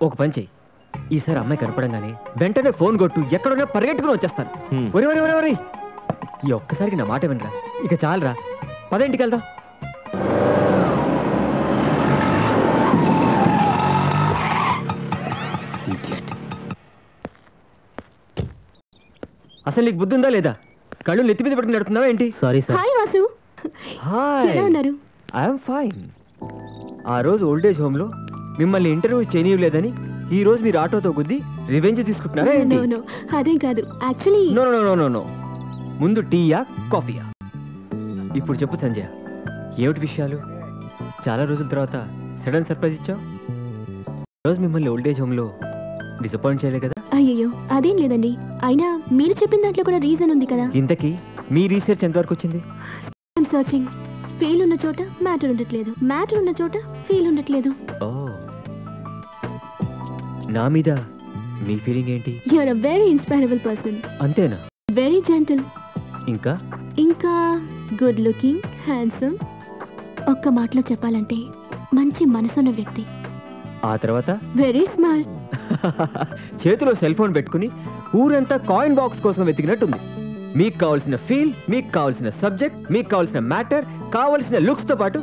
ఒక పని చెయ్యి, ఈసారి అమ్మాయి కనపడంగానే వెంటనే ఫోన్ కొట్టు, ఎక్కడున్నా పరిగెట్టుకుని వచ్చేస్తాను. ఒరే ఒరే ఒరే ఒరే, ఈ ఒక్కసారికి నా మాట వినరా, ఇక చాలరా, పదేంటికి వెళ్దాం. అసలు నీకు బుద్ధి ఉందా లేదా? కళ్ళు నెత్తి మీద పెట్టుకుని నడుతున్నావా ఏంటి? Sorry sir. Hi Vasu. Hi. ఎలా ఉన్నారు? I'm fine. ఆ రోజు ఓల్డేజ్ హోమ్ లో మిమ్మల్ని ఇంటర్వ్యూ చేయనివ్వలేదని ఈ రోజు మీరు ఆటోతో గుద్ది రివెంజ్ తీసుకుంటున్నారా ఏంటి? నో అదేం కాదు. Actually no no no no no. ముందు టీయా కాఫీయా? ఇప్పుడు చెప్పు సంజయ్, ఏమిటి విషయాలు? చాలా రోజుల తర్వాత సడన్ సర్ప్రైజ్ ఇచ్చావు. రోజు మిమ్మల్ని ఓల్డేజ్ హోమ్ లో డిసప్పాయింట్ చేయలే కదా? అయ్యో అదేం లేదండి. అయినా మీరు చెప్పిన దాంట్లో కూడా రీజన్ ఉంది కదా. ఇంతకీ మీ రీసెర్చ్ ఎంతవరకు వచ్చింది? I'm searching. ఫీల్ ఉన్న చోట మ్యాటర్ ఉండట్లేదు, మ్యాటర్ ఉన్న చోట ఫీల్ ఉండట్లేదు. ఓ, నా మీద మీ ఫీలింగ్ ఏంటి? You are a very inspirable person. అంతేనా? Very gentle. ఇంకా ఇంకా గుడ్ లుకింగ్, హ్యాండ్సమ్. ఒక్క మాటలో చెప్పాలంటే మంచి మనసున్న వ్యక్తి. ఆ తర్వాత వెరీ స్మార్ట్. చేతిలో సెల్ ఫోన్ పెట్టుకుని ఊరంతా కాయిన్ బాక్స్ కోసం వెతికినట్టుంది. మీకు కావాల్సిన ఫీల్, మీకు కావాల్సిన సబ్జెక్ట్, మీకు కావాల్సిన మ్యాటర్, కావాల్సిన లుక్స్ తో పాటు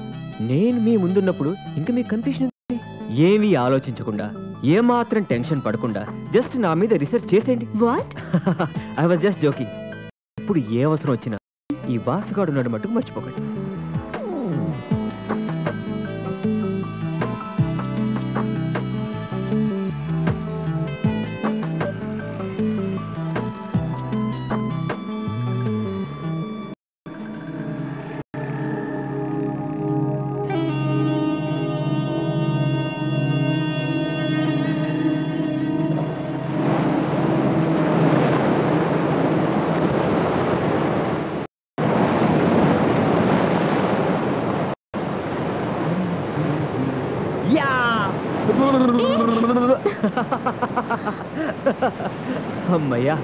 నేను మీ ముందున్నప్పుడు ఇంకా మీకు కన్ఫ్యూషన్ ఏమీ ఆలోచించకుండా, ఏమాత్రం టెన్షన్ పడకుండా జస్ట్ నా మీద రీసెర్చ్ చేసేయండి. What? I was just joking. ఇప్పుడు ఏ అవసరం వచ్చినా ఈ వాసుగాడు ఉన్నాడు మటుకు మర్చిపోకండి. అమ్మయ్యా,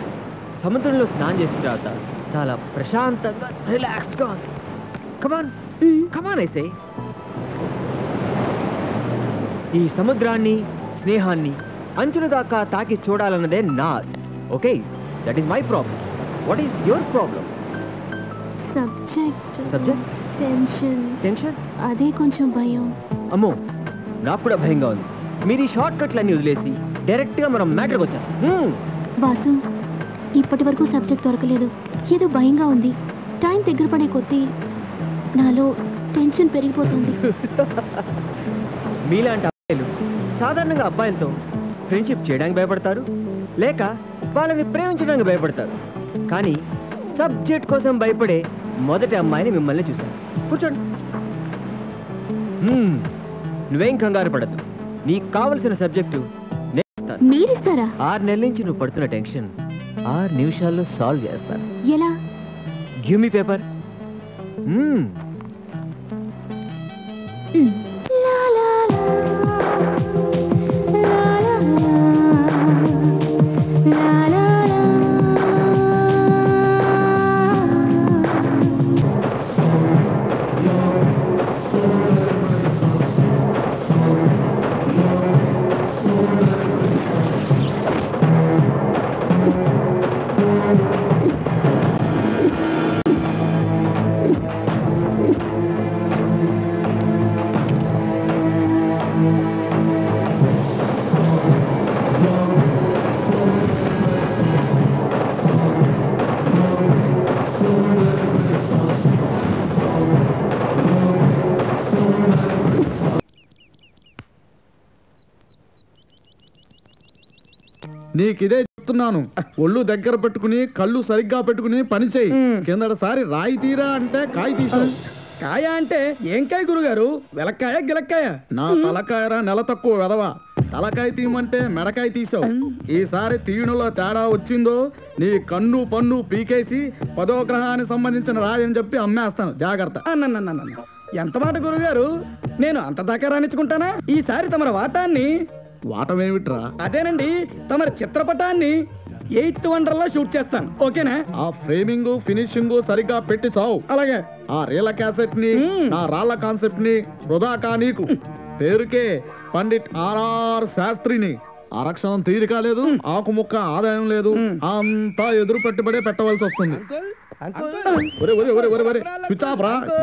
సముద్రంలో స్నానం చేసిన తర్వాత చాలా ప్రశాంతంగా రిలాక్స్డ్గా ఉంది. కమాన్ కమాన్ ఐసే. ఈ సముద్రాన్ని, స్నేహాన్ని అంచుల దాకా తాకి చూడాలన్నదే నా ఆశ. Okay, that is my problem. What is your problem? Subject tension అదే కొంచెం భయం. అమ్మో, నాకు కూడా భయంగా ఉంది. మీరు ఈ షార్ట్ కట్లన్నీ వదిలేసి డైరెక్ట్గా మనం మ్యాటర్కి వచ్చాం. వాసు, ఇప్పటి వరకు సబ్జెక్ట్ దొరకలేదు. ఏదో భయంగా ఉంది. టైం దగ్గర పడే కొద్దీ నాలో టెన్షన్ పెరిగిపోతుంది. మీలాంటి అబ్బాయిలు సాధారణంగా అబ్బాయిలతో ఫ్రెండ్షిప్ చేయడానికి భయపడతారు, లేక వాళ్ళని ప్రేమించడానికి భయపడతారు. కానీ సబ్జెక్ట్ కోసం భయపడే మొదటి అమ్మాయిని మిమ్మల్ని చూశాను. కూర్చోండి. నువ్వేం కంగారు పడదు. నీకు కావలసిన సబ్జెక్టు మీరిస్తారా? 6 నెలల నుంచి నువ్వు పడుతున్న టెన్షన్ 6 నిమిషాల్లో సాల్వ్ చేస్తాను. ఎలా? Give me paper. నీకిదే చెప్తున్నాను, ఒళ్ళు దగ్గర పెట్టుకుని కళ్ళు సరిగ్గా పెట్టుకుని పని చేయి. కిందటిసారి రాయి తీరా అంటే కాయ తీసావు. కాయ అంటే ఏం కాయ గురుగారు? వెలక్కాయ గిలక్కాయ? నా తలకాయరా నెల తక్కువ వెదవా. తలకాయ తీయమంటే మెడకాయ తీసావు. ఈసారి తీయడంలో తేడా వచ్చిందో నీ కన్ను పన్ను పీకేసి 10వ గ్రహానికి సంబంధించిన రాయని చెప్పి అమ్మేస్తాను, జాగ్రత్త. ఎంత మాట గురుగారు, నేను అంత దాకా రాణించుకుంటానా? ఈసారి తమర వాటాన్ని. వాటమేమిట్రా? అదేనండి, తమరి చిత్రపటాన్ని 8th వండర్లో షూట్ చేస్తాను. ఓకేనా? ఆ ఫ్రేమింగ్ ఫినిషింగ్ సరిగ్గా పెట్టి చావు. అలాగే. ఆ రీల క్యాసెట్ ని, నా రాళ్ల కాన్సెప్ట్ ని వృధాకా నీకు. పేరుకే పండిట్ ఆర్ఆర్ శాస్త్రిని. ఆరక్షణం తీరిక లేదు, ఆకు ముక్క ఆదాయం లేదు, అంతా ఎదురు పెట్టుబడే పెట్టవలసి వస్తుంది.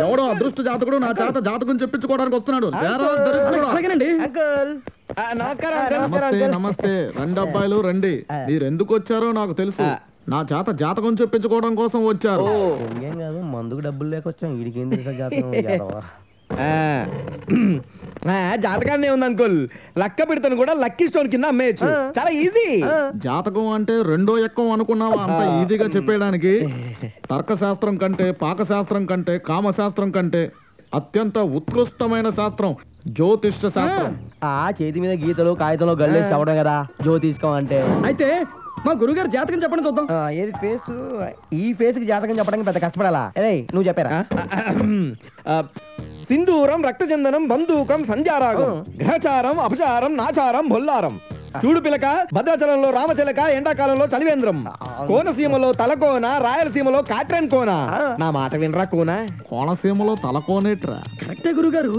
ఎవడో అదృష్ట జాతకుడు నా చేత జాతకం చెప్పించుకోవడానికి వస్తున్నాడు. నమస్తే నమస్తే, రండి అబ్బాయిలు రండి. మీరు ఎందుకు వచ్చారో నాకు తెలుసు. నా చేత జాతకం చెప్పించుకోవడం కోసం వచ్చారు. మందుకు డబ్బులు లేకొచ్చాం. జాతకాన్ని ఉంది అంకుల్, లక్క పెడతాను కూడా లక్కీ స్టోన్ కింద అమ్మేయచ్చు. చాలా ఈజీ. జాతకం అంటే రెండో ఎక్కం అనుకున్నావా అంత ఈజీగా చెప్పేయడానికి? తర్కశాస్త్రం కంటే, పాకశాస్త్రం కంటే, కామశాస్త్రం కంటే అత్యంత ఉత్కృష్టమైన శాస్త్రం జ్యోతిష్య శాస్త్రం. చేతి మీద గీతలు కాగితంలో గల్లేసి అవడం కదా జ్యోతిష్కం అంటే. అయితే మా గురుగారు జాతకం చెప్పండి చూద్దాం. ఏది ఫేస్? ఈ ఫేస్ కి జాతకం చెప్పడానికి పెద్ద కష్టపడాలా? నువ్వు చెప్పారా? సింధూరం రక్తచందనం బంధూకం సంధ్యారాగం గ్రహచారం అపచారం నాచారం బొల్లారం. చూడు పిలక, భద్రాచలంలో రామచిలక, ఎండాకాలంలో చలివేంద్రం, కోనసీమలో తలకోన, రాయలసీమలో కాట్రేన్ కోన. నా మాట వినరా కోన? కోనసీమలో తలకోనేట్రా? కరెక్టే గురుగారు.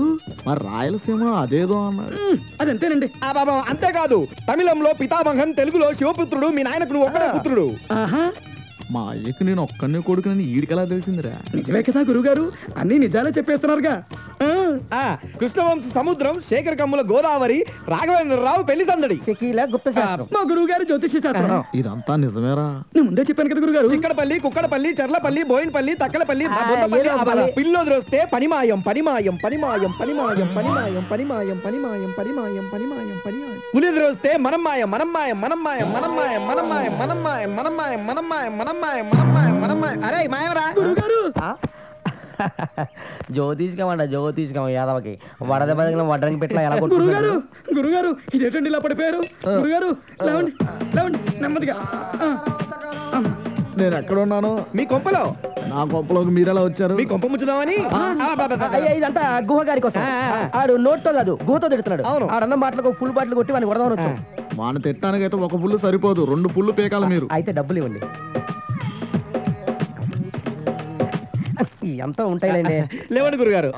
మరి రాయలసీమలో అదేదో అన్నారు. అదంతేనండి. బాబా అంతేకాదు, తమిళంలో పితామహం, తెలుగులో శివపుత్రుడు. మీ నాయనకు నువ్వు ఒక్కడే పుత్రుడు. మా అయ్యకు నేను ఒక్కనే కొడుకునని ఈడికెలా తెలిసిందిరా? నిజమే కదా గురుగారు, అన్ని నిజాలే చెప్పేస్తున్నారుగా. కృష్ణవంశ సముద్రం, శేఖర్ కమ్ముల గోదావరి, రాఘవేంద్రరావు పెళ్లి సందడి, మా గురువు గారు జ్యోతిష శాస్త్రం. ఇదంతా నిజమేరా? నేను ముందే చెప్పాను కదా గురుగారు. చిక్కడపల్లి, కుక్కడపల్లి, చర్లపల్లి, బోయినపల్లి, తక్కలపల్లి, పిల్లోదిరొస్తే పనిమాయం పనిమాయం పనిమాయం పనిమాయం పనిమాయం పనిమాయం పనిమాయం పనిమాయం పనిమాయం పనిమాయం. ఉలిదిరొస్తే మనమ్మాయం మనమ్మాయం మనమ్మాయం మనమ్మాయం మనమ్మాయం మనమ్మాయం మనమ్మాయం మనమ్మాయం మనమ్మాయం మనమ్మాయం మనమ్మాయం. అరే మాయవరా గురుగారు? జ్యోతిష్కమంట జ్యోతిష్కం. యాదవకి వడద బదగిన వడ్రంగి పెట్టలా ఎలా గురుగారు? గురుగారు ఇదేంటండి ఇలా పడిపోయారు? గురుగారు లేవండి లేవండి నెమ్మదిగా. నేను ఎక్కడ ఉన్నాను? మీ కొంపలో. నా కొంపలోకి మీరెలా వచ్చారు? మీ కొంప ముచ్చుదామని ఇదంతా గుహ గారి కోసం. ఆడు నోట్తో కాదు గుహతో తిడుతున్నాడు. అవును, ఆడన్న మాటలకు ఫుల్ బాటిల్ కొట్టి వాడిని కొడదామని వచ్చాం. మన తిట్టానికైతే ఒక పుల్లు సరిపోదు, 2 పుల్లు పీకాలి మీరు. అయితే డబ్బులు ఇవ్వండి. ఎంత ఉంటాయిలేండి. లేవండి గురుగారు.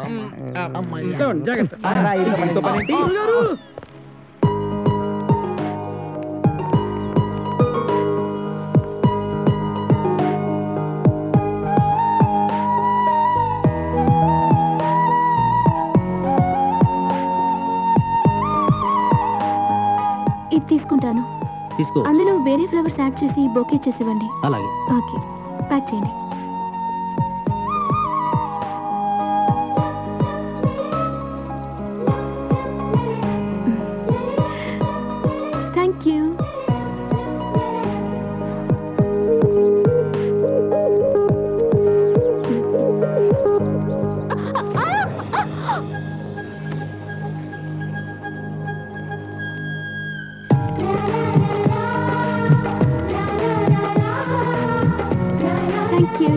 ఇది తీసుకుంటాను. తీసుకో. అందులో వేరే ఫ్లవర్స్ యాడ్ చేసి బొకే చేసివ్వండి. అలాగే. ఓకే, ప్యాక్ చేయండి. Thank you. Thank you.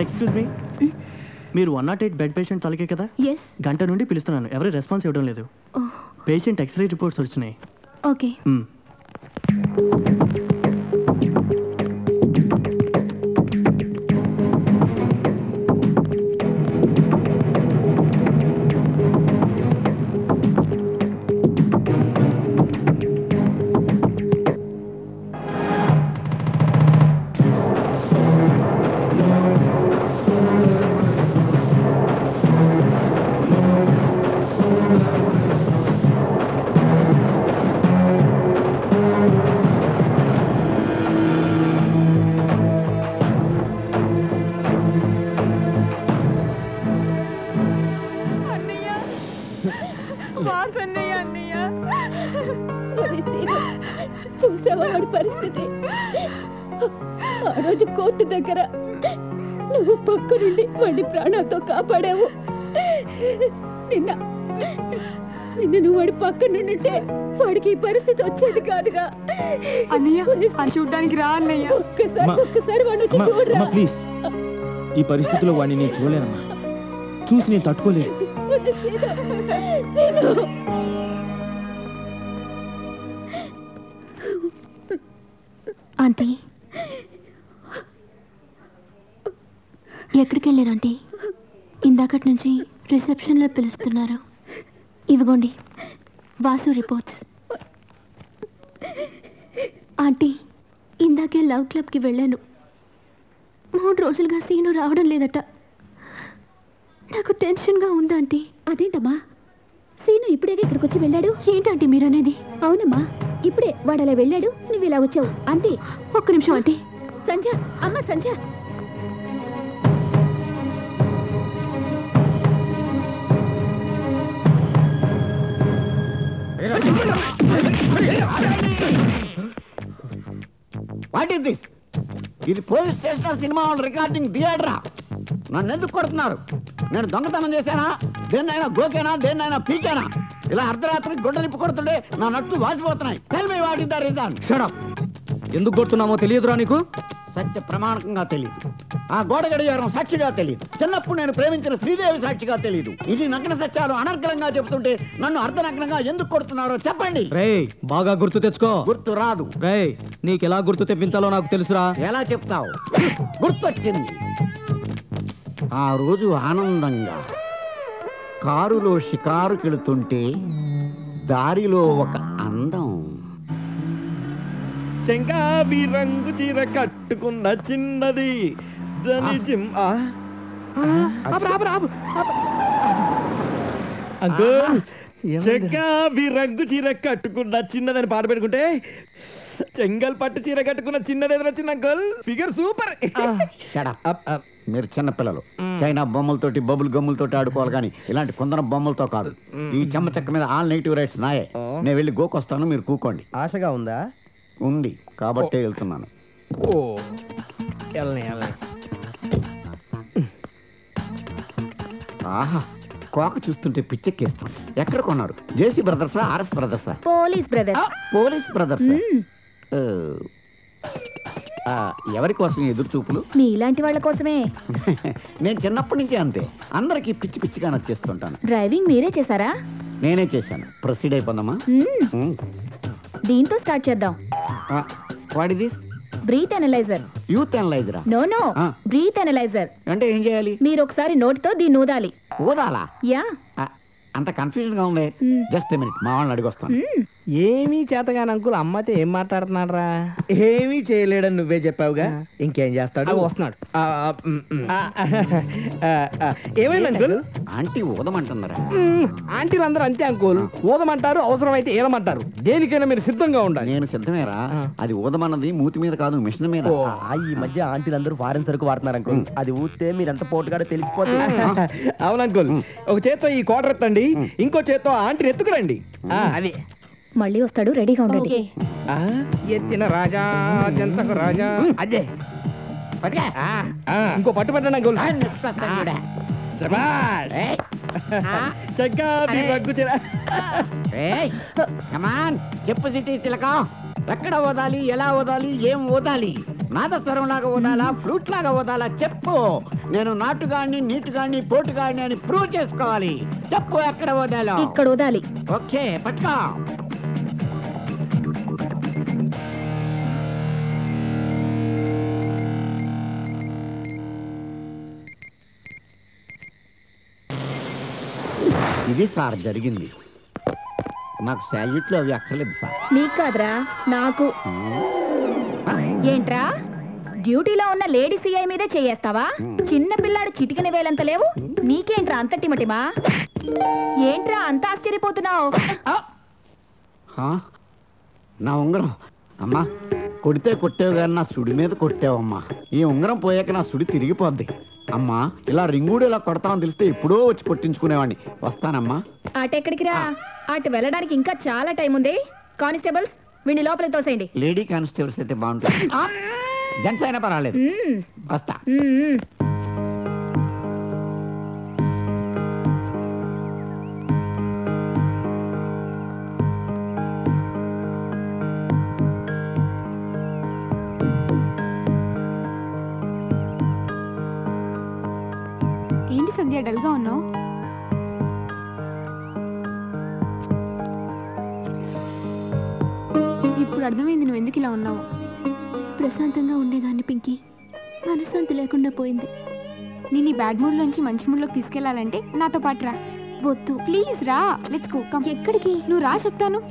Excuse me, మీరు 108 బెడ్ పేషెంట్ తలకే కదా? ఎస్. గంట నుండి పిలుస్తున్నాను, ఎవరు రెస్పాన్స్ ఇవ్వడం లేదు. పేషెంట్ ఎక్స్రే రిపోర్ట్స్ వచ్చినాయి. ఓకే. చూసావా వాడి పరిస్థితి? ఆ రోజు కోర్టు దగ్గర నువ్వు పక్క నుండి వాడి ప్రాణాలతో కాపాడావు. నిన్న నువ్వు వాడి పక్క నుండి వాడికి ఈ పరిస్థితి వచ్చేది కాదుగా. అన్నయ్య చూడ్డానికి రా అన్నయ్య. ఒక్కసారి వాడిని చూడరా ప్లీజ్. ఈ పరిస్థితిలో వాడిని నేను చూడలేనమ్మా, చూసి నేను తట్టుకోలేదు. ఆంటీ ఎక్కడికి వెళ్ళారు ఆంటీ? ఇందాకటి నుంచి రిసెప్షన్లో పిలుస్తున్నారు. ఇవ్వగోండి వాసు రిపోర్ట్స్. ఆంటీ ఇందాకే లవ్ క్లబ్కి వెళ్ళాను. 3 రోజులుగా సీను రావడం లేదట. నాకు టెన్షన్గా ఉందా ఆంటీ? అదేంటమ్మా, సీను ఇప్పుడేగా ఇక్కడికి వచ్చి వెళ్ళాడు. ఏంటంటే మీరనేది? అవునమ్మా, ఇప్పుడే వాడు అలా వెళ్ళాడు, నువ్వు ఇలా వచ్చావు అంతే. ఒక్క నిమిషం ఆంటీ. సంధ్య, అమ్మ సంధ్య. What is this? ఇది పోలీస్ స్టేషన్, సినిమా రికార్డింగ్ థియేటరా? నన్ను ఎందుకు కొడుతున్నారు? నేను దొంగతనం చేశానా? దేన్నైనా గోకేనా? దేన్నైనా పీకేనా? ఇలా అర్ధరాత్రి గుండె నిప్పు కొడుతుంటే నా నట్టు వాసిపోతున్నాయి. Tell me what is the reason? Shut up. ఎందుకు కొడుతున్నామో తెలియదురా నీకు? సత్య ప్రమాణకంగా తెలియదు. ఆ గోడ గడియారం సాక్షిగా తెలియదు. చిన్నప్పుడు నేను ప్రేమించిన శ్రీదేవి సాక్షిగా తెలియదు. ఇది నగ్న సత్యాలు అనర్గళంగా చెబుతుంటే నన్ను అర్ధనగ్నంగా ఎందుకు కొడుతున్నారో చెప్పండి. రేయ్ బాగా గుర్తు తెచ్చుకో. గుర్తు రాదు. రేయ్ నీకు ఎలా గుర్తు తెప్పించాలో నాకు తెలుసురా. ఎలా చెప్తావు? గుర్తొచ్చింది. ఆ రోజు ఆనందంగా కారులో షికారుకెళుతుంటే దారిలో ఒక అందం. చెంగావి రంగు చీర కట్టుకున్న చిన్నది అంకుల్, చెంగావి రంగు చీర కట్టుకున్న చిన్నదని పాట పెట్టుకుంటే చెంగల్ పట్టు చీర కట్టుకున్న చిన్నది ఎదురొచ్చింది అంకుల్. Figure super. మీరు చిన్నపిల్లలు చైనా బొమ్మలతోటి బబుల్ గమ్ములతోటి ఆడుకోవాలి కానీ ఇలాంటి కొందరు బొమ్మలతో కాదు. ఈ చెమ్మ చెక్క మీద ఆల్ నెగిటివ్ రైట్స్ నాయే. నేను వెళ్ళి గోకొస్తాను, మీరు కూకోండి. ఆశగా ఉందా? ఉంది కాబట్టే వెళ్తున్నాను. ఆహా, కోక చూస్తుంటే పిచ్చెక్కేస్తాం. ఎక్కడ కొన్నారు? జేసీ బ్రదర్సా, ఆర్ఎస్ బ్రదర్సా? Police brothers. Police brothers. ఎవరి కోసం ఎదురు చూపులు? మీలాంటి వాళ్ళ కోసమే. నేను చిన్నప్పటి నుంచి అంతే, అందరికి పిచ్చి పిచ్చిగా నచ్చేస్తుంటాను. డ్రైవింగ్ మీరే చేశారా? నేనే చేశాను. ప్రొసీడ్ అయిపోదామా? దీంతో స్టార్ట్ చేద్దాం. What is this? Breath analyser. Youth అనలైజరా? No no, breath analyser. అంటే ఏం చేయాలి? మీరు ఒకసారి నోటితో దీన్ని ఊదాలి. ఊదాలా? యా. అంత కన్ఫ్యూజన్ గా ఉంది. జస్ట్ మినిట్, మా వాళ్ళని అడిగొస్తాను. ఏమీ చేతగాని అంకుల్ అమ్మతో ఏం మాట్లాడుతున్నాడు రా? ఏమీ చేయలేడని నువ్వే చెప్పావుగా, ఇంకేం చేస్తాడు? వస్తున్నాడు. ఏమైంది అంకుల్? ఆంటీ ఊదమంటున్నారా? ఆంటీలు అందరూ అంతే అంకుల్, ఊదమంటారు, అవసరమైతే ఏదమంటారు. దేనికైనా మీరు సిద్ధంగా ఉండాలి. నేను సిద్ధమేరా. అది ఊదమన్నది మూతి మీద కాదు, మిషన్ మీద. ఈ మధ్య ఆంటీలు అందరూ ఫారెన్ సరుకు వాడుతున్నారు అంకుల్. అది ఊతే మీరు ఎంత పోటుగాడో తెలిసిపోతుంది. అవును అంకుల్, ఒక చేత్తో ఈ కోటర్ ఎత్తండి, ఇంకో చేత్తో ఆంటీని ఎత్తుకురండి. అది మళ్ళీ వస్తాడు, రెడీగా ఉండండి. ఎత్తిన రాజా జంతకు రాజా. అదే ఇంకో పట్టు పెట్టండి అంకుల్. చెప్పు సిటీ తిలకం. ఎక్కడ ఓదాలి, ఎలా ఓదాలి, ఏం ఓదాలి? నాదస్వరం లాగా ఓదాలా, ఫ్లూట్ లాగా ఓదాలా? చెప్పు. నేను నాటుగాడిని, నీటుగాడిని, పోటుగాడిని అని ప్రూవ్ చేసుకోవాలి. చెప్పు, ఎక్కడ ఓదాలో? ఇక్కడ ఓదాలి. ఓకే, పట్టుకో. ఇది సార్ జరిగింది. నాకు శాల్యూట్లు అవి అక్కర్లేదు సార్. నీకు కాదురా, నాకు. ఏంట్రా, డ్యూటీలో ఉన్న లేడీ సిఐ మీదే చేయేస్తావా? చిన్న పిల్లాడు చిటికిన వేలంత లేవు, నీకేంట్రా అంత టిమటిమా? ఏంట్రా అంత ఆశ్చర్యపోతున్నావు? నా ఉంగరం అమ్మా, కొడితే కొట్టేవు కానీ నా సుడి మీద కొట్టావమ్మా. ఈ ఉంగరం పోయాక నా సుడి తిరిగిపోద్ది అమ్మా. ఇలా రింగుడు ఇలా కొడతామని తెలిస్తే ఎప్పుడో వచ్చి కొట్టించుకునేవాడిని. వస్తానమ్మా. అటెక్కడికి రా, అటు వెళ్ళడానికి ఇంకా చాలా టైం ఉంది. కానిస్టేబుల్స్, వీడిని లోపలికి తోసేయండి. లేడీ కానిస్టేబుల్స్ అయితే బాగుంటుంది. జెంట్స్ అయినా పర్వాలేదు. వస్తా. ఏంటి సంధ్య డల్గా ఉన్నావు? ఇప్పుడు అర్థమైంది నువ్వు ఎందుకు ఇలా ఉన్నావు. ప్రశాంతంగా ఉండేదాన్ని పింకీ, మనశ్శాంతి లేకుండా పోయింది. నేను ఈ బ్యాడ్ మూడ్ నుంచి మంచి మూడ్లోకి తీసుకెళ్లాలంటే నాతో పాటు రా. వద్దు ప్లీజ్ రా, లెట్స్ గో. కమ్. ఎక్కడికి? నువ్వు రా, చెప్తాను.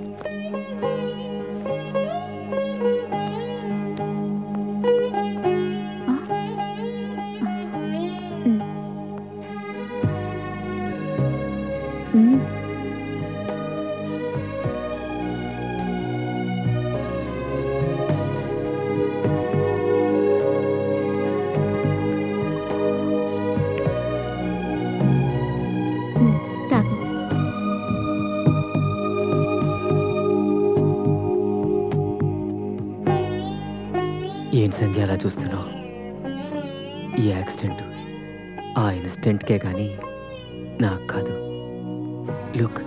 ఏం సంజయ్ అలా చూస్తున్నావు? ఈ యాక్సిడెంట్ ఆ ఇన్సిడెంట్కే కానీ నాకు కాదు. Look,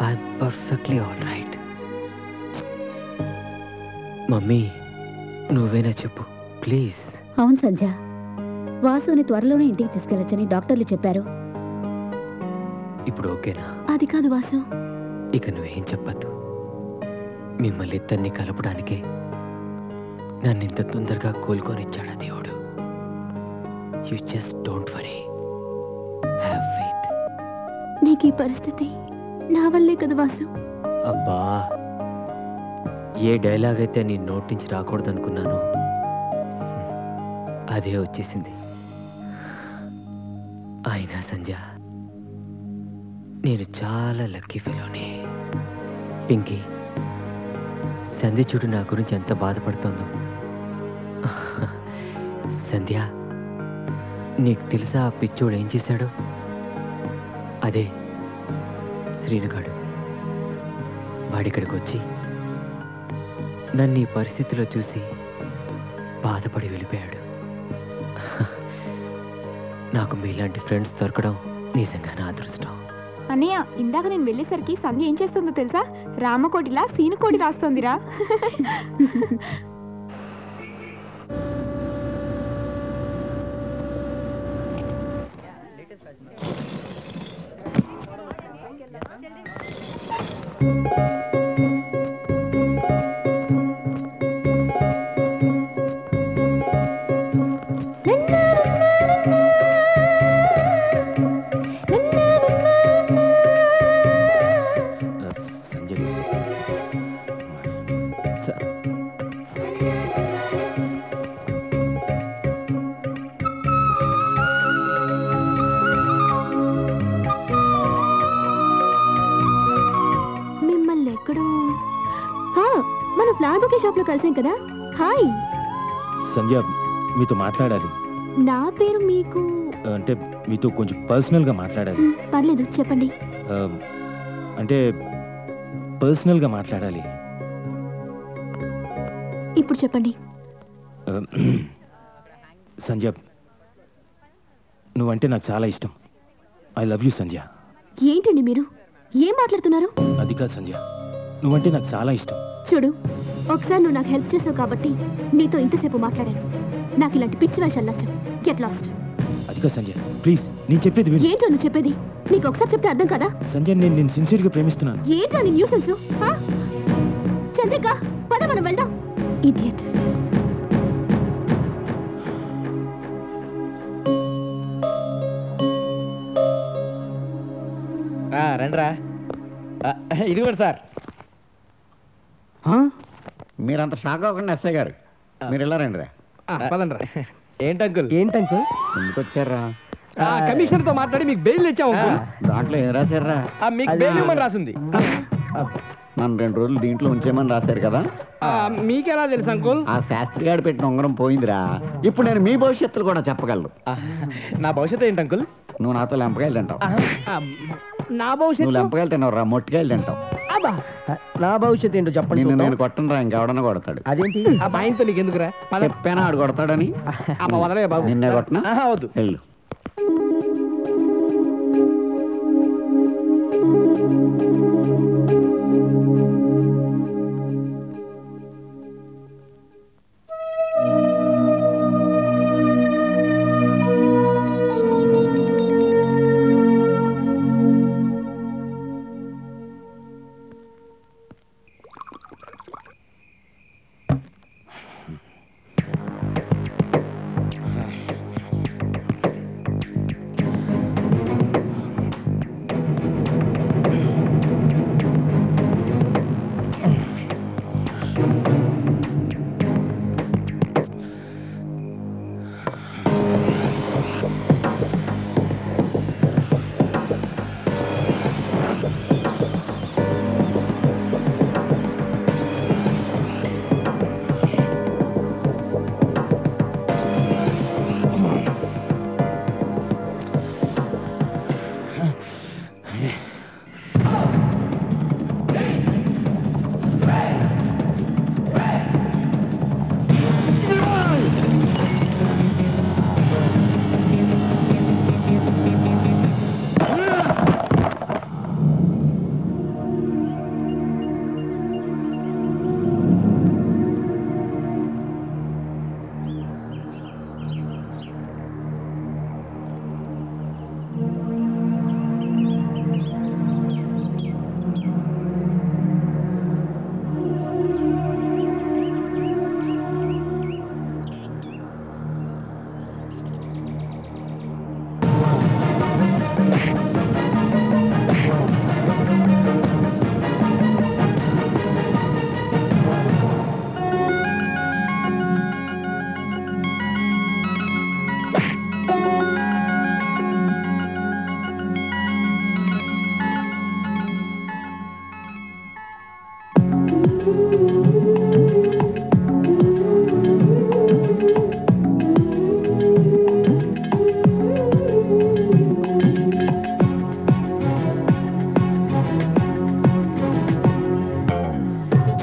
I'm perfectly all right. Mummy, నువ్వేనా చెప్పు ప్లీజ్. అవును సంధ్య, వాసుని త్వరలోనే ఇంటికి తీసుకెళ్ళొచ్చని డాక్టర్లు చెప్పారు. ఇప్పుడు ఓకేనా? అది కాదు వాసు. ఇక నువ్వేం చెప్పద్దు. మిమ్మల్ని ఇద్దరిని కలపడానికే నన్ను ఇంత తొందరగా కోలుకొనిచ్చాడా దేవుడు. You just don't worry. Have faith. నీకు ఈ పరిస్థితి నా వల్లే కదా వాసు. అబ్బా, ఏ డైలాగ్ అయితే నీ నోటి నుంచి రాకూడదనుకున్నాను అదే వచ్చేసింది. అయినా సంధ్య, నేను చాలా లక్కీ ఫెలోనే. పింకీ, సంధ్య చూడు నా గురించి ఎంత బాధపడుతోందో. సంధ్య, నీకు తెలుసా ఆ పిచ్చోడు ఏం చేశాడు? అదే శ్రీనుగాడు. వాడిక్కడికి వచ్చి నన్ను ఈ పరిస్థితిలో చూసి బాధపడి వెళ్ళిపోయాడు. నాకు మీలాంటి ఫ్రెండ్స్ దొరకడం నిజంగా నా అదృష్టం. అన్నయ్య, ఇందాక నేను వెళ్ళేసరికి సంధ్య ఏం చేస్తుందో తెలుసా? రామకోటిలా సీనుకోటి రాస్తోందిరా. మిమ్మల్ని ఎక్కడో మన ఫ్లవర్ బొకే షాప్ లో కలిసాం కదా. హాయ్, సంధ్య, మీతో మాట్లాడాలి. నా పేరు మీకు అంటే మీతో కొంచెం పర్సనల్గా మాట్లాడాలి. పర్లేదు, చెప్పండి. అంటే పర్సనల్గా మాట్లాడాలి. ఇప్పుడు చెప్పండి. సంధ్య, నువ్వంటే నాకు చాలా ఇష్టం. ఐ లవ్ యూ సంధ్య. ఏంటండి మీరు ఏం మాట్లాడుతున్నారు? అది కాదు సంధ్య, నువ్వంటే నాకు చాలా ఇష్టం. చూడు, ఒకసారి నువ్వు నాకు హెల్ప్ చేసావు కాబట్టి నీతో ఇంతసేపు మాట్లాడాను. నాకు ఇలాంటి పిచ్చి వేషాలు నచ్చవు. Get lost. అది కాదు సంధ్య, ప్లీజ్, నేను చెప్పేది విను. ఏంటో నువ్వు చెప్పేది? నీకు ఒకసారి చెప్తే అర్థం కదా? సంధ్య, నేను సిన్సియర్గా ప్రేమిస్తున్నాను. ఏంటో నీ న్యూసెన్స్? చంద్రిక, పద మనం వెళ్దాం. ఇడియట్. రండిరా. ఇది కూడా సార్. మీరంత షాక్ అవ్వకండి ఎస్ఐ గారు, మీరు ఇలా రండి రా. పదండ్రా. ఏంటంకుల్? ఏంటంకుల్? ఎందుకు వచ్చారా? కమిషనర్ తో మాట్లాడి మీకు బెయిల్ ఇచ్చాము. దాంట్లో ఏం రాశారా? మీకు బెయిల్ ఇవ్వమని రాసింది. నన్ను 2 రోజులు దీంట్లో ఉంచేమని రాశారు కదా. మీకెలా తెలుసు అంకుల్? ఆ శాస్త్రి గారు పెట్టిన ఉంగరం పోయిందిరా. ఇప్పుడు నేను మీ భవిష్యత్తులు కూడా చెప్పగలను. నా భవిష్యత్తు ఏంటి అంకుల్? నువ్వు నాతో లెంపకాయలు తింటావు. నా నువ్వు భవిష్యత్తు లెంపకాయలు తిన్నావు రా, మొట్టికాయలు తింటావు. నా భవిష్యత్తు ఏంటో చెప్పండి. నేను కొట్టను రా, ఇంకెవడన్నా కొడతాడు. అదేంటి ఆ భయంతో నీకు ఎందుకురా? చెప్పానా ఆడు కొడతాడని? వదలే బాబు. నిన్నే కొట్టనా? వద్దు. వెళ్ళు.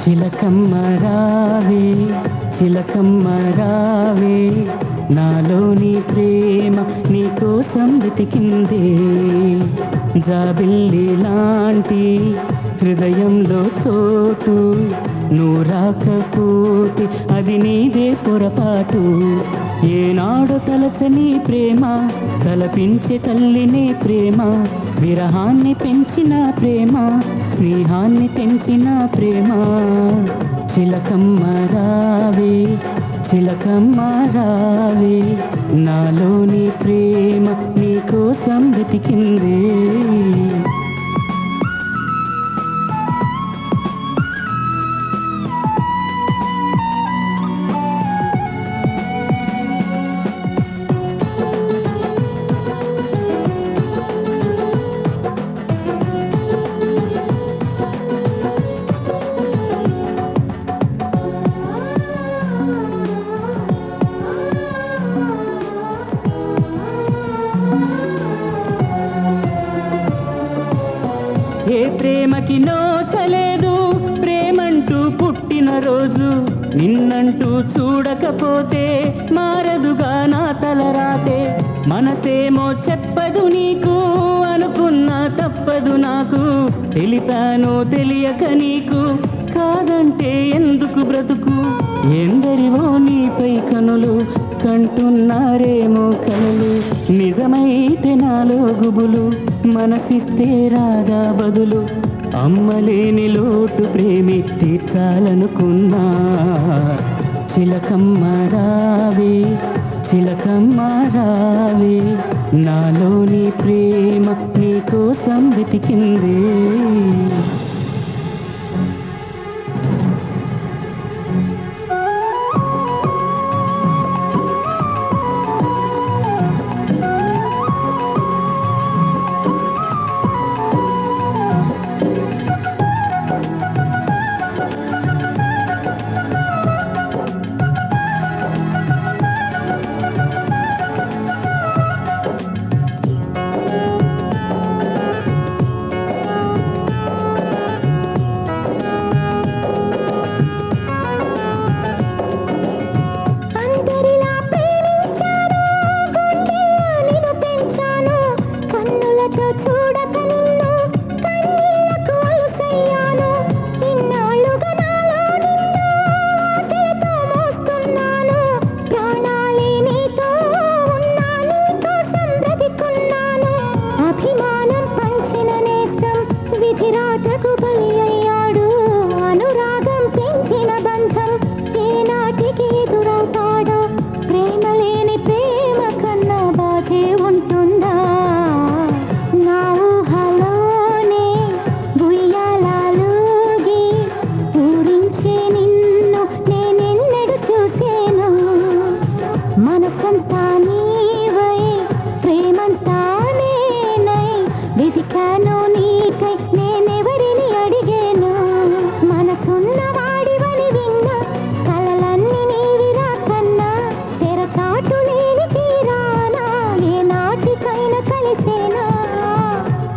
చిలకమ్మ రావే చిలకమ్మ రావే నాలోని ప్రేమ నీకోసం వెతికిందే జాబిల్లి లాంటి హృదయంలో చోటు నువ్వు రాకపోతే అది నీదే పొరపాటు ఏనాడు తలచని ప్రేమ తలపించే తల్లిని ప్రేమ విరహాన్ని పెంచిన ప్రేమ స్నేహాన్ని పెంచిన ప్రేమ చిలకమ్మ రావే చిలకమ్మ రావే నాలోని ప్రేమ నీకోసం వెతికిందే ఏ ప్రేమకి నోచలేదు ప్రేమంటూ పుట్టిన రోజు నిన్నంటూ చూడకపోతే మారదుగా నా తలరాతే మనసేమో చెప్పదు నీకు అనుకున్నా తప్పదు నాకు తెలిపాను తెలియక నీకు కాదంటే ఎందుకు బ్రతుకు ఎందరివో నీపై కనులు కంటున్నారేమో కలలు నిజమైతే నాలో గుబులు మనసిస్తే రాదా బదులు అమ్మలేని లోటు ప్రేమి తీర్చాలనుకున్నా చిలకమ్మ రావే చిలకమ్మ రావే నాలోని ప్రేమ నీకోసం వెతికిందే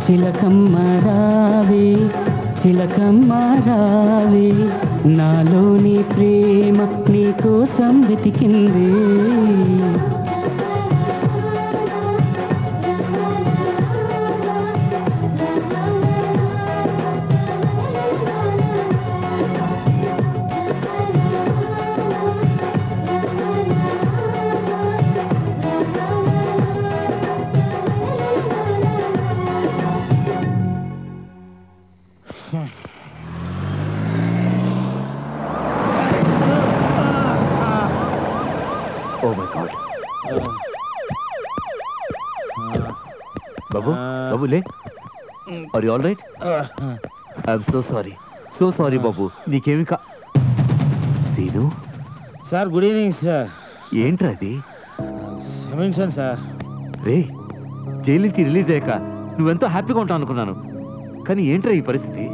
చిలకమ్మ రావే చిలకమ్మ రావే నాలోని ప్రేమ నీకోసం వెతికిందే బాబు బాబు లే are you all right I'm so sorry బాబు నీకేమి Seenu sir good evening sir ఏంట్రా అది క్షమించండి సార్ రే జైలు నుంచి రిలీజ్ అయ్యాక నువ్వెంతో హ్యాపీగా ఉంటావు అనుకున్నాను కానీ ఏంట్రా ఈ పరిస్థితి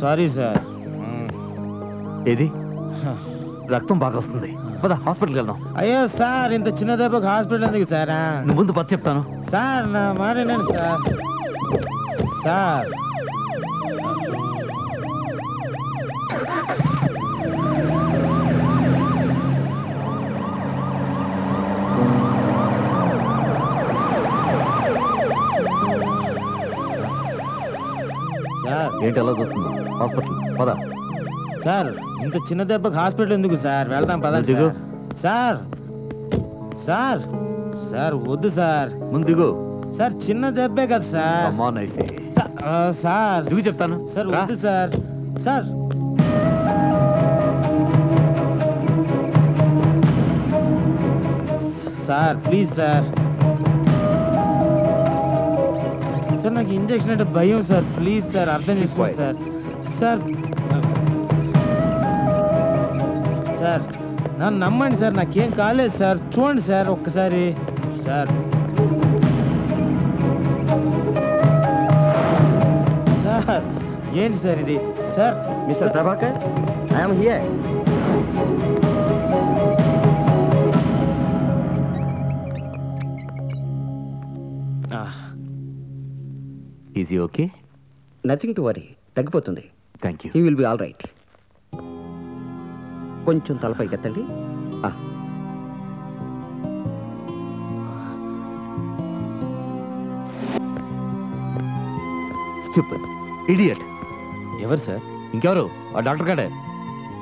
సారీ సార్ ఏది రక్తం బాగా వస్తుంది పద హాస్పిటల్కి వెళ్దాం అయ్యో సార్ ఇంత చిన్న దెబ్బకి హాస్పిటల్ ఎందుకు సారా నువ్వు ముందు పద చెప్తాను సార్ నా మాట నేను సార్ సార్ ఏంటి అలా చూస్తున్నావు? హాస్పిటల్ పద. సార్ ఇంత చిన్న దెబ్బకి హాస్పిటల్ ఎందుకు సార్? వెళ్దాం పదండి దిగు. సార్. సార్ సార్ వద్దు సార్. ముందు దిగు. సార్ చిన్న దెబ్బే కదా సార్. సార్ దిగు చెప్తాను. సార్ వద్దు sir. Sir sir please sir. Sir నాకు ఇంజక్షన్ అంటే భయం సార్. ప్లీజ్ సార్ అర్థం చేసుకోండి సార్. సార్ సార్ నన్ను నమ్మండి సార్. నాకేం కాలేదు సార్. చూడండి సార్ ఒక్కసారి. సార్ సార్ ఏంటి సార్ ఇది? Sir mister Prabhakar, I'm here. Is okay? Nothing to worry, తగ్గిపోతుంది. Thank you. He will be all right. కొంచెం తలపైకి ఎత్తండి. ఇడియట్. ఎవరు సార్? ఇంకెవరు? ఆ డాక్టర్ గాడే.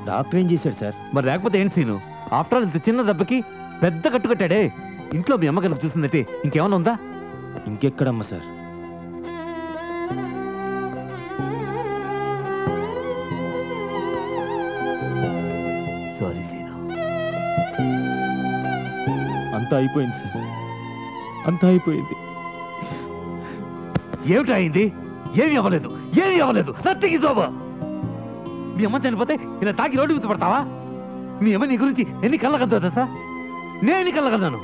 డాక్టర్ ఏం చేశాడు సార్? మరి లేకపోతే ఏంటి సీను? ఆఫ్టర్ ఆల్ ఇంత చిన్న దెబ్బకి పెద్ద కట్టు కట్టాడే. ఇంట్లో మీ అమ్మగారు చూసిందంటే ఇంకేమైనా ఉందా? ఇంకెక్కడమ్మా సార్? సారీ సీను. అంతా అయిపోయింది సార్. అంతా అయిపోయింది. ఏమిటి అయింది? ఏమీ అవ్వలేదు. ఏమీ అవ్వలేదు. Nothing is over. మీ అమ్మ చనిపోతే ఇలా తాకి రోడ్డు మీద పడతావా? మీ అమ్మ నీ గురించి ఎన్ని కళ్ళగద్దా తెలుసా? నేను ఎన్ని కళ్ళగన్నాను?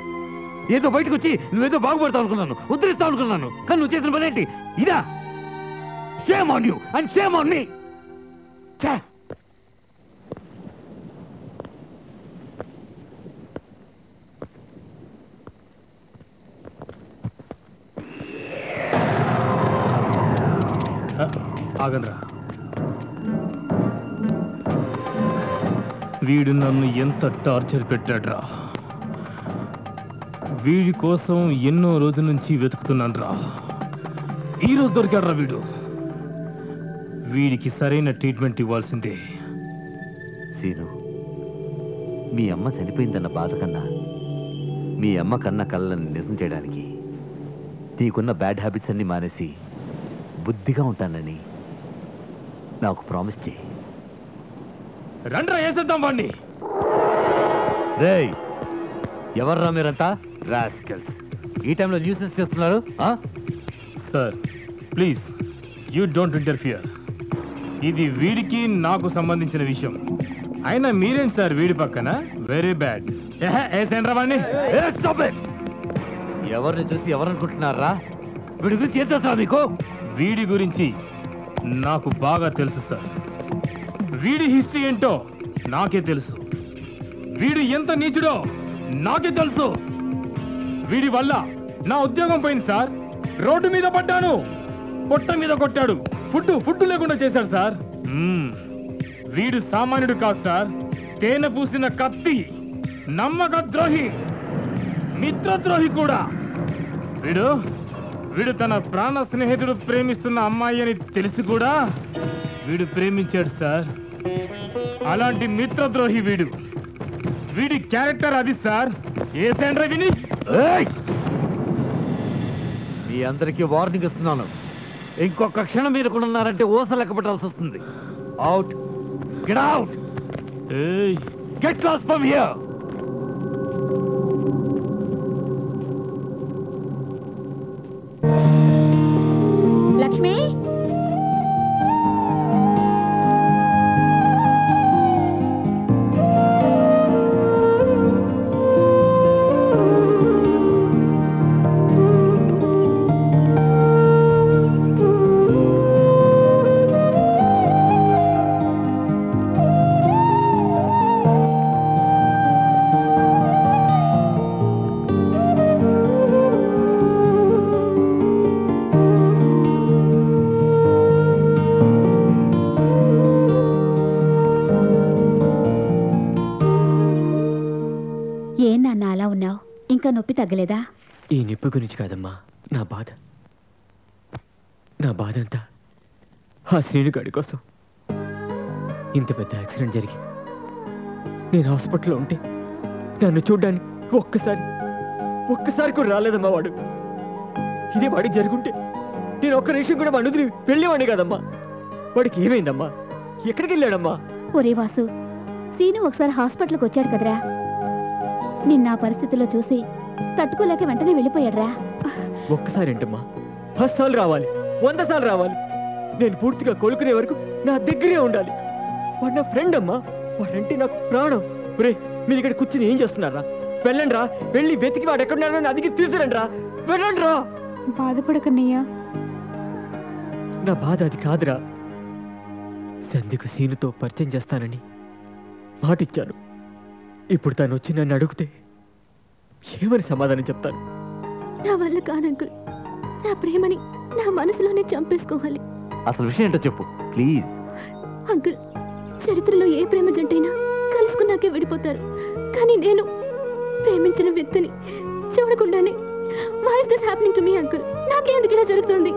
ఏదో బయటకు వచ్చి నువ్వేదో బాగుపడతావు అనుకున్నాను, ఉద్ధరిస్తావు అనుకున్నాను. కానీ నువ్వు చేసిన పని ఏంటి? ఇదా? Shame on you and shame on me. ఆగండ్రా. వీడు నన్ను ఎంత టార్చర్ పెట్టాడ్రా. వీడి కోసం ఎన్నో రోజుల నుంచి వెతుకుతున్నాను రా. ఈరోజు దొరికాడ్రా వీడు. వీడికి సరైన ట్రీట్మెంట్ ఇవ్వాల్సిందే. సీను, మీ అమ్మ చనిపోయిందన్న బాధ కన్నా మీ అమ్మ కన్న కళ్ళని నిజం చేయడానికి నీకున్న బ్యాడ్ హ్యాబిట్స్ అన్ని మానేసి బుద్ధిగా ఉంటానని నాకు ప్రామిస్ చేయి. రండ్రా వేసేద్దాం వాడిని. రేయ్, ఎవర్రా మీరంతా? రాస్కల్స్. ఈ టైంలో న్యూసెన్స్ చేస్తున్నారు? Sir please you don't interfere. ఇది వీడికి నాకు సంబంధించిన విషయం. అయినా మీరేంటి సార్ వీడి పక్కన? Very bad. వేసేండ్రా వాడిని. ఎవరిని చూసి ఎవరనుకుంటున్నారా? వీడి గురించి ఏం తెలుసా మీకు? వీడి గురించి నాకు బాగా తెలుసు సార్. వీడి హిస్టరీ ఏంటో నాకే తెలుసు. వీడు ఎంత నీచుడో నాకే తెలుసు. వీడి వల్ల నా ఉద్యోగం పోయింది సార్. రోడ్డు మీద పడ్డాను. పొట్ట మీద కొట్టాడు. ఫుడ్ లేకుండా చేశాడు సార్. వీడు సామాన్యుడు కాదు సార్. తేనె పూసిన కత్తి, నమ్మక ద్రోహి, మిత్రద్రోహి కూడా. వీడు తన ప్రాణ స్నేహితుడు ప్రేమిస్తున్న అమ్మాయి అని తెలిసి కూడా వీడు ప్రేమించాడు సార్. అలాంటి మిత్రద్రోహి వీడు. వీడి క్యారెక్టర్ అది సార్. ఏ సెంటర్ విని మీ అందరికీ వార్నింగ్ ఇస్తున్నాను. ఇంకొక క్షణం మీరు కూడా ఉన్నారంటే ఊస లెక్క పెట్టాల్సి వస్తుంది. Out. Get out. Get lost from here. Lakshmi, ఇంకా నొప్పి తగ్గలేదా? ఈ నొప్పి గురించి కాదమ్మా నా బాధ అంతా ఆ శ్రీనుగాడి కోసం. ఇంత పెద్ద యాక్సిడెంట్ జరిగి నేను హాస్పిటల్లో ఉంటే నన్ను చూడ్డానికి ఒక్కసారి కూడా రాలేదమ్మా వాడు. ఇదే వాడికి జరుగుంటే నేను ఒక్క నిమిషం కూడా వాడిని వదిలి వెళ్ళేవాడిని కదమ్మా. వాడికి ఏమైందమ్మా? ఎక్కడికి వెళ్ళాడమ్మా? ఒరే వాసు, సీను ఒకసారి హాస్పిటల్కి వచ్చాడు కదరా, నిన్న ఆ పరిస్థితిలో చూసి తట్టుకోలేక వెంటనే వెళ్ళిపోయాడురా. ఒక్కసారి ఏంటమ్మా, 10 సార్లు రావాలి, 100 సార్లు రావాలి. నేను పూర్తిగా కోలుకునే వరకు నా దగ్గరే ఉండాలి. వాడు నా ఫ్రెండ్ అమ్మా, వాడంటే నాకు ప్రాణం. రే, మీరు ఇక్కడ కూర్చుని ఏం చేస్తున్నారా? వెళ్ళండి రా, వెళ్ళి వెతికి వాడు ఎక్కడున్నాడో అదిగి తీసుకురండి రా, వెళ్ళండి రా. బాధపడకన్నయ్యా, నా బాధ అది కాదురా. సంధ్యకు సీనుతో పరిచయం చేస్తానని మాటిచ్చాను. ఇప్పుడు తను వచ్చి నన్ను అడిగితే ఏమని సమాధానం చెప్తాను? నా వల్ల కాదు అంకుల్, నా ప్రేమని నా మనసులోనే చంపేసుకోవాలి. అసలు విషయం ఏంటో చెప్పు ప్లీజ్. అంకుల్, చరిత్రలో ఏ ప్రేమ జంటైనా కలుసుకున్నాకే విడిపోతారు, కానీ నేను ప్రేమించిన వ్యక్తిని చూడకుండానే why is this happening to me uncle? నాకే ఎందుకు ఇలా జరుగుతుంది?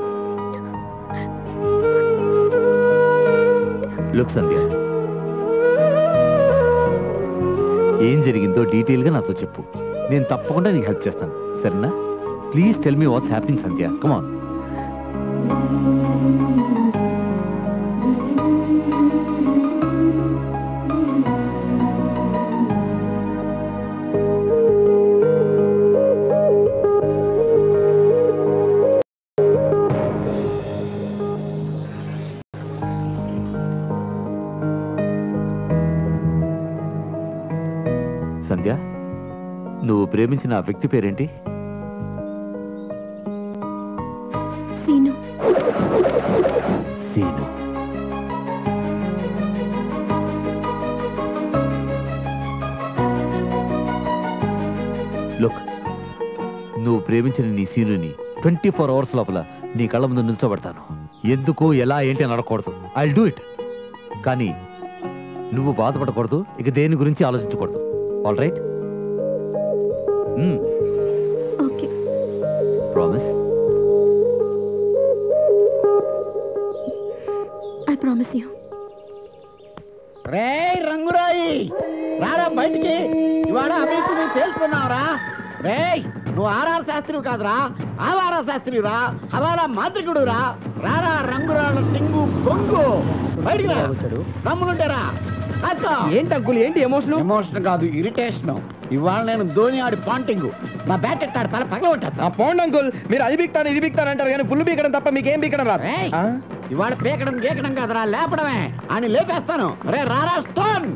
లుక్ సంధ్య, ఏం జరిగిందో డీటెయిల్ గా నాతో చెప్పు. నేను తప్పకుండా నీకు హెల్ప్ చేస్తాను, సరేనా? Please tell me what's happening Sandhya, come on. Sandhya, నువ్వు ప్రేమించిన ఆ వ్యక్తి పేరేంటి? సీను. సీను. లుక్, నువ్వు ప్రేమించిన నీ సీనుని 24 అవర్స్ లోపల నీ కళ్ళ ముందు నిల్చోబెడతాను. ఎందుకు, ఎలా, ఏంటి అని అడగకూడదు. I do it. కానీ నువ్వు బాధపడకూడదు, ఇక దేని గురించి ఆలోచించకూడదు. All right? Okay. Promise? I promise you. రే రంగురాయి, రారా బయటికి. ఇవాళ అభివృద్ధి నువ్వు తేల్చుకున్నావురా. రే, నువ్వు ఆర్ఆర్ శాస్త్రి కాదురా, ఆవారా శాస్త్రిరా, హవాలా మాంత్రికుడు రా. రారా రంగురాళ్ళ టింగు బొంగు, బయటికి రా. తమ్ములుంటారా? ఏంటి అంకుల్, ఏంటి ఎమోషన్? ఎమోషన్ కాదు, ఇరిటేషన్. ఇవాళ నేను ధోని ఆడి పాంటింగ్, నా బ్యాట్ ఎట్టాడు తల పగల ఉంటాడు. ఆ పోండి అంకుల్, మీరు అది బీక్తాను ఇది బీక్తాను అంటారు కానీ ఫుల్ బీకడం తప్ప మీకేం బీకడం రాదు. ఇవాళ పీకడం గీకడం కాదురా, లేపడమే. అని లేపేస్తాను. రే రారా స్టోన్.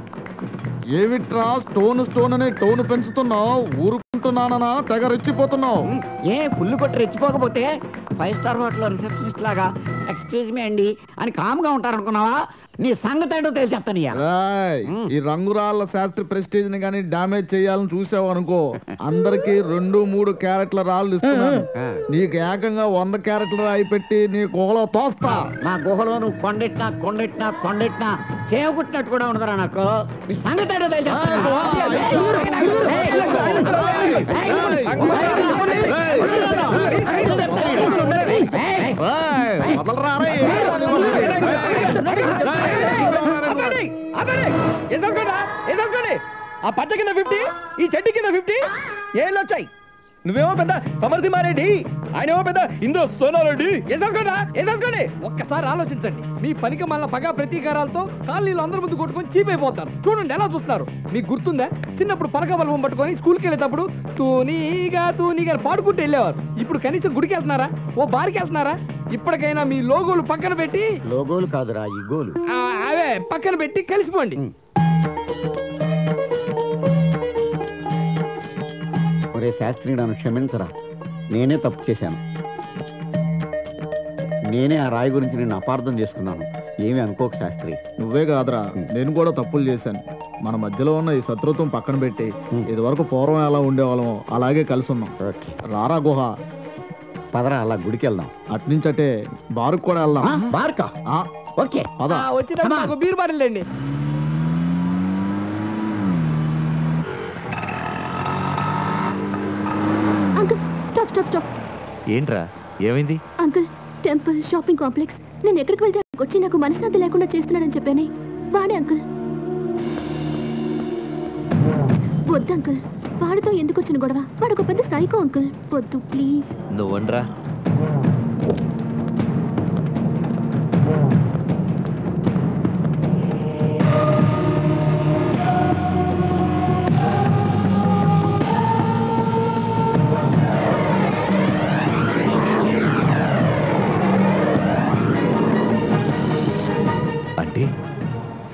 ఏమిట్రా స్టోన్ అనే టోన్ పెంచుతున్నావు? ఊరుకుంటున్నానా తెగ రెచ్చిపోతున్నావు? ఏ ఫుల్ కొట్టి రెచ్చిపోకపోతే 5 స్టార్ హోటల్ రిసెప్షనిస్ట్ లాగా ఎక్స్క్యూజ్ మీ అండి అని కామ్గా ఉంటారనుకున్నావా? నీ సంగతి ఏంటో తెలిసి చెప్తాను. ఈ రంగురాళ్ళ శాస్త్రి ప్రెస్టేజ్ ని కానీ డామేజ్ చేయాలని చూసావు అనుకో, అందరికి 2-3 క్యారెట్ల రాళ్ళు ఇస్తున్నాను. నీకు ఏకంగా 100 క్యారెట్ల రాయి పెట్టి నీ గుహలో తోస్తా. నా గుహలో నువ్వు కొండెట్టినా చేయకుట్టినట్టు కూడా ఉండదురా నాకు. నీ సంగతి ఏంటో తెలిసి ఆ పచ్చ కింద 50, ఈ చెట్టు కింద 50, ఏళ్ళు వచ్చాయి. నువ్వేమో పెద్ద సమర్థిమారెడ్డి, ఆయనేమో పెద్ద ఇంద్ర సోనారెడ్డి. వేసేసుకోండి. ఒక్కసారి ఆలోచించండి. మీ పనికి మళ్ళీ పగ ప్రతీకారాలతో కాలనీలో అందరి ముందు కొట్టుకొని చీపైపోతారు. చూడండి ఎలా చూస్తున్నారు. మీకు గుర్తుందా, చిన్నప్పుడు పరక బల్బం పట్టుకొని స్కూల్కి వెళ్ళేటప్పుడు తూనీగా పాడుకుంటూ వెళ్ళేవారు. ఇప్పుడు కనీసం గుడికి వెళ్తున్నారా, ఓ బారికి వెళ్తున్నారా? ఇప్పటికైనా మీ లోగోలు పక్కన పెట్టి, లోగోలు కాదురా ఈ గోలు, అవే పక్కన పెట్టి కలిసిపోండి. ఒరే శాస్త్రి, నన్ను క్షమించరా, నేనే తప్పు చేశాను. నేనే ఆ రాయి గురించి నేను అపార్థం చేసుకున్నాను. ఏమి అనుకోక శాస్త్రి. నువ్వే కాదురా, నేను కూడా తప్పులు చేశాను. మన మధ్యలో ఉన్న ఈ శత్రుత్వం పక్కన పెట్టి ఇదివరకు పూర్వం ఎలా ఉండేవాళ్ళమో అలాగే కలిసి ఉన్నాం. రారా గుహ, పదరా అలా గుడికి వెళ్దాం. అట్నుంచటే బారుకు కూడా వెళ్దాం. బార్కా? ఓకే పద. వచ్చేటప్పుడు బీర్ బాటిల్ అండి. స్టాప్. ఏంట్రా ఏమైంది? అంకుల్, టెంపుల్ షాపింగ్ కాంప్లెక్స్, నేను ఎక్కడికి వెళ్తే అక్కడికి వచ్చి నాకు మనశ్శాంతి లేకుండా చేస్తున్నాడని చెప్పానే వాడే అంకుల్. వద్దు అంకుల్, వాడితో ఎందుకు వచ్చిన గొడవ? వాడు ఒక పెద్ద సైకో అంకుల్. వద్దు ప్లీజ్. నువ్వనరా. అంటే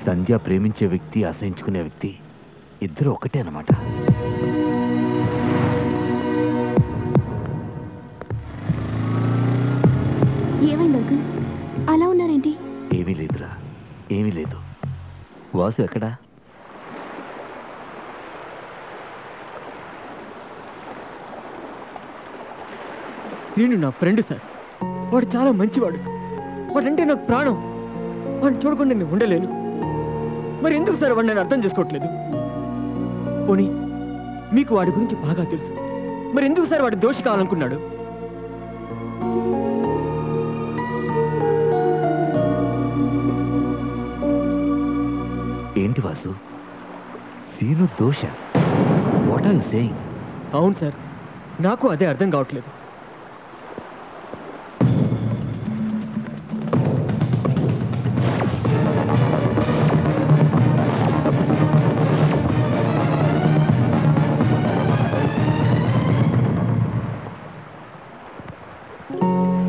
సంధ్య ప్రేమించే వ్యక్తి అసహించుకునే వ్యక్తి ఇద్దరు ఒకటే అన్నమాట. ఏమైంది అంకుల్, అలా ఉన్నారేంటి? ఏమీ లేదురా, ఏమీ లేదు. వాసు ఎక్కడా? శ్రీను నా ఫ్రెండ్ సార్. వాడు చాలా మంచివాడు. వాడంటే నాకు ప్రాణం. వాడిని చూడకుండా నేను ఉండలేను. మరి ఎందుకు సార్ వాడు నేను అర్థం చేసుకోవట్లేదు? పోనీ మీకు వాడి గురించి బాగా తెలుసు, మరి ఎందుకు సార్ వాడు దోషి కావాలనుకున్నాడు? ఏంటి వాసు, సీను దోష? What are you saying? అవును సార్, నాకు అదే అర్థం కావట్లేదు.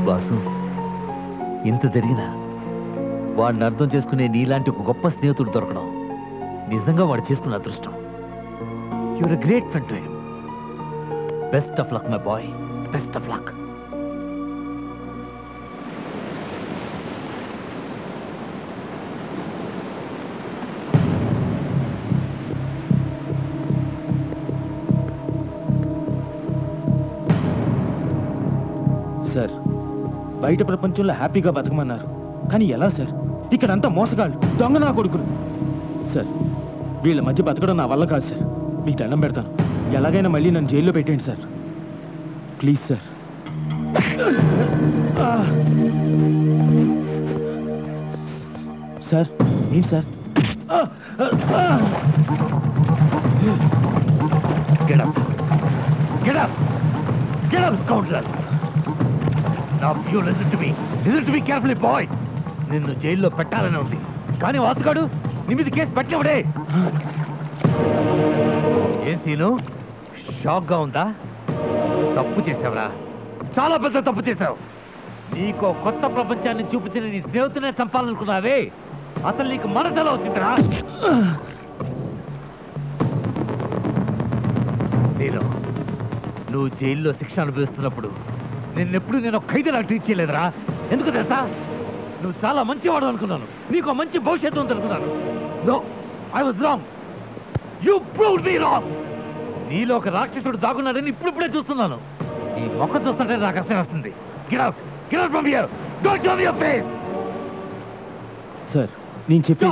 వాసు, ఇంత జరిగినా వాడిని అర్థం చేసుకునే నీలాంటి ఒక గొప్ప స్నేహితుడు దొరకడం నిజంగా వాడు చేసుకున్న అదృష్టం. Your a great friend to him. Best of luck my boy, best of luck. Sir, బయట ప్రపంచంలో హ్యాపీగా బతకమన్నారు, కానీ ఎలా సార్? ఇక్కడంతా మోసగాళ్ళు, దొంగ నా కొడుకులు. సార్, వీళ్ళ మధ్య బతకడం నా వల్ల కాదు సార్. మీకు దండం పెడతాను, ఎలాగైనా మళ్ళీ నన్ను జైల్లో పెట్టండి సార్, ప్లీజ్ సార్. సార్ ఏంటి sir? Get up! Get up! Get up, scoundrel! Now you listen to me. Listen to me carefully, boy. నిన్ను జైల్లో పెట్టాలని ఉంది, కానీ వాసుగాడు నీ మీద కేసు పెట్టలేవుడే. ఏం సీను, షాక్ గా ఉందా? తప్పు చేసావురా, చాలా పెద్ద తప్పు చేశావు. నీకో కొత్త ప్రపంచాన్ని చూపించిన నీ స్నేహితునే చంపాలనుకున్నావే, అసలు నీకు మనసులో వచ్చిందిరా. సీను, నువ్వు జైల్లో శిక్ష అనుభవిస్తున్నప్పుడు నిన్నెప్పుడు నేను ఖైదీలా ట్రీట్ చేయలేదురా. ఎందుకు తెలుసా? నువ్వు చాలా మంచివాడు అనుకున్నాను, నీకు మంచి భవిష్యత్తు ఉంది అనుకున్నాను. No, I was wrong. You proved me wrong. నీలో ఒక రాక్షసుడు దాగున్నాడని ఇప్పుడిప్పుడే చూస్తున్నాను. ఈ మొక్క చూస్తుంటే నాకు అసలు వస్తుంది. Get out, get out from here. Don't show me your face. Sir, నేను చెప్పి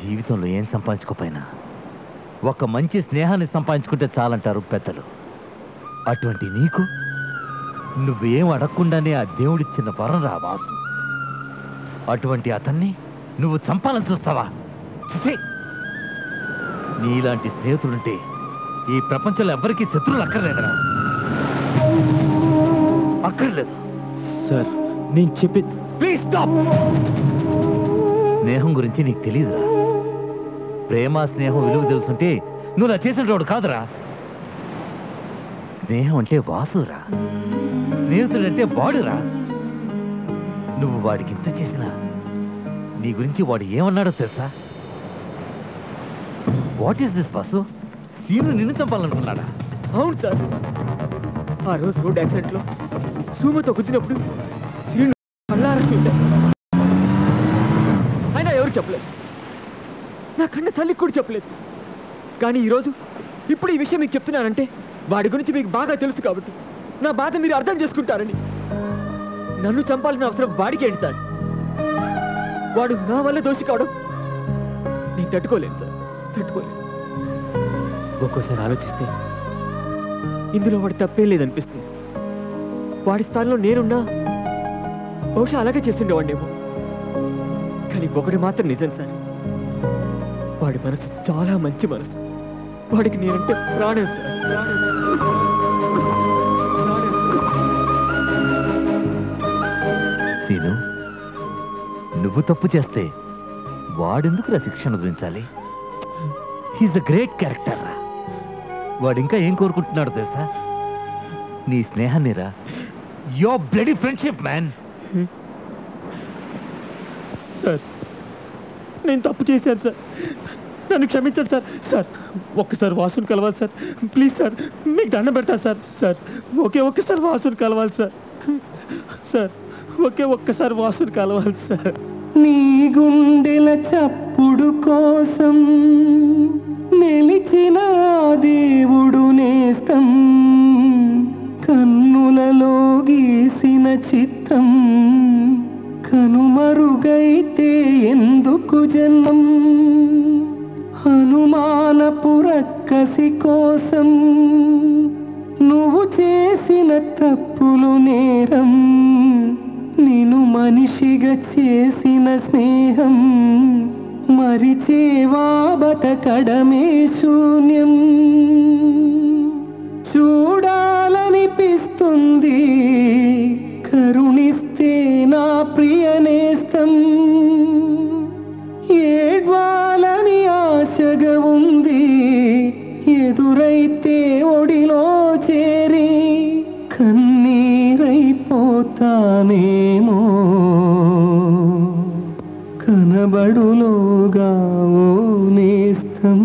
జీవితంలో ఏం సంపాదించుకోపోయినా ఒక మంచి స్నేహాన్ని సంపాదించుకుంటే చాలంటారు పెద్దలు. అటువంటి నీకు నువ్వేం అడగకుండానే ఆ దేవుడిచ్చిన వరం రా వాసు. అటువంటి అతన్ని నువ్వు చంపాలని చూస్తావా? నీలాంటి స్నేహితులుంటే ఈ ప్రపంచంలో ఎవరికీ శత్రువులు అక్కర్లేదురా, అక్కర్లేదు. సార్, నేను చెప్పి ప్లీజ్ స్టాప్. స్నేహం గురించి నీకు తెలియదురా. ప్రేమ స్నేహం విలువ తెలుసుంటే నువ్వు నా చేసిన రోడ్డు కాదురా. స్నేహం అంటే వాసురా, స్నేహితుడంటే వాడురా. నువ్వు వాడికి ఇంత చేసినా నీ గురించి వాడు ఏమన్నాడో తెలుసా? What is this Vasu? Seenu నిన్ను చంపాలనుకున్నాడా? అవును సార్, ఆ రోజు రోడ్ యాక్సిడెంట్ లో సూమతో గుద్దినప్పుడు శ్రీను కళ్ళారా చూశాను. అయినా ఎవరు చెప్పలేదు, నా కన్న తల్లికి కూడా చెప్పలేదు. కానీ ఈరోజు ఇప్పుడు ఈ విషయం మీకు చెప్తున్నానంటే వాడి గురించి మీకు బాగా తెలుసు కాబట్టి నా బాధ మీరు అర్థం చేసుకుంటారని. నన్ను చంపాల్సిన అవసరం వాడికి ఏంటి సార్? వాడు నా వల్ల దోషి కావడం నేను తట్టుకోలేను సార్, తట్టుకోలేను. ఒక్కోసారి ఆలోచిస్తే ఇందులో వాడి తప్పేం లేదనిపిస్తుంది. వాడి స్థానంలో నేనున్నా బహుశా అలాగే చేస్తుండేవాడినేమో. కానీ ఒకటి మాత్రం నిజం సార్, వాడి మనసు చాలా మంచి మనసు. వాడికి నేనంటే ప్రాణం సార్, సీను, నువ్వు తప్పు చేస్తే వాడెందుకు శిక్షణ గురించాలి? హీస్ అ గ్రేట్ క్యారెక్టర్ రా. వాడు ఇంకా ఏం కోరుకుంటున్నాడు తెలుసా? నీ స్నేహాన్ని రా. Your bloody friendship man. Sir నేను తప్పు చేశాను సార్, నన్ను క్షమించండి సార్. సార్ ఒక్కసారి వాసుని కలవాలి సార్, ప్లీజ్ సార్, మీకు దండం పెడతాను సార్. సార్ ఒక్కసారి వాసుని కలవాలి సార్. సార్ ఒక్కసారి వాసుని కలవాలి సార్. నీ గుండెల చప్పుడు కోసం నిలిచిన దేవుడు నేస్తం, కన్నులలో గీసిన చిత్రం కనుమరుగైతే ఎందుకు జన్మం, హనుమానపు రక్కసి కోసం నువ్వు చేసిన తప్పులు నేరం, నిన్ను మనిషిగా చేసిన స్నేహం మరిచేవా బతకడమే శూన్యం. చూడాలనిపిస్తుంది కరుణిస్తే నా ప్రియ నేస్తం, ఏడ్వాలని ఆశగా ఉంది ఎదురైతే ఒడిలో చేరి కన్నీరైపోతానేమో, కనబడులోగా ఓ నేస్తం.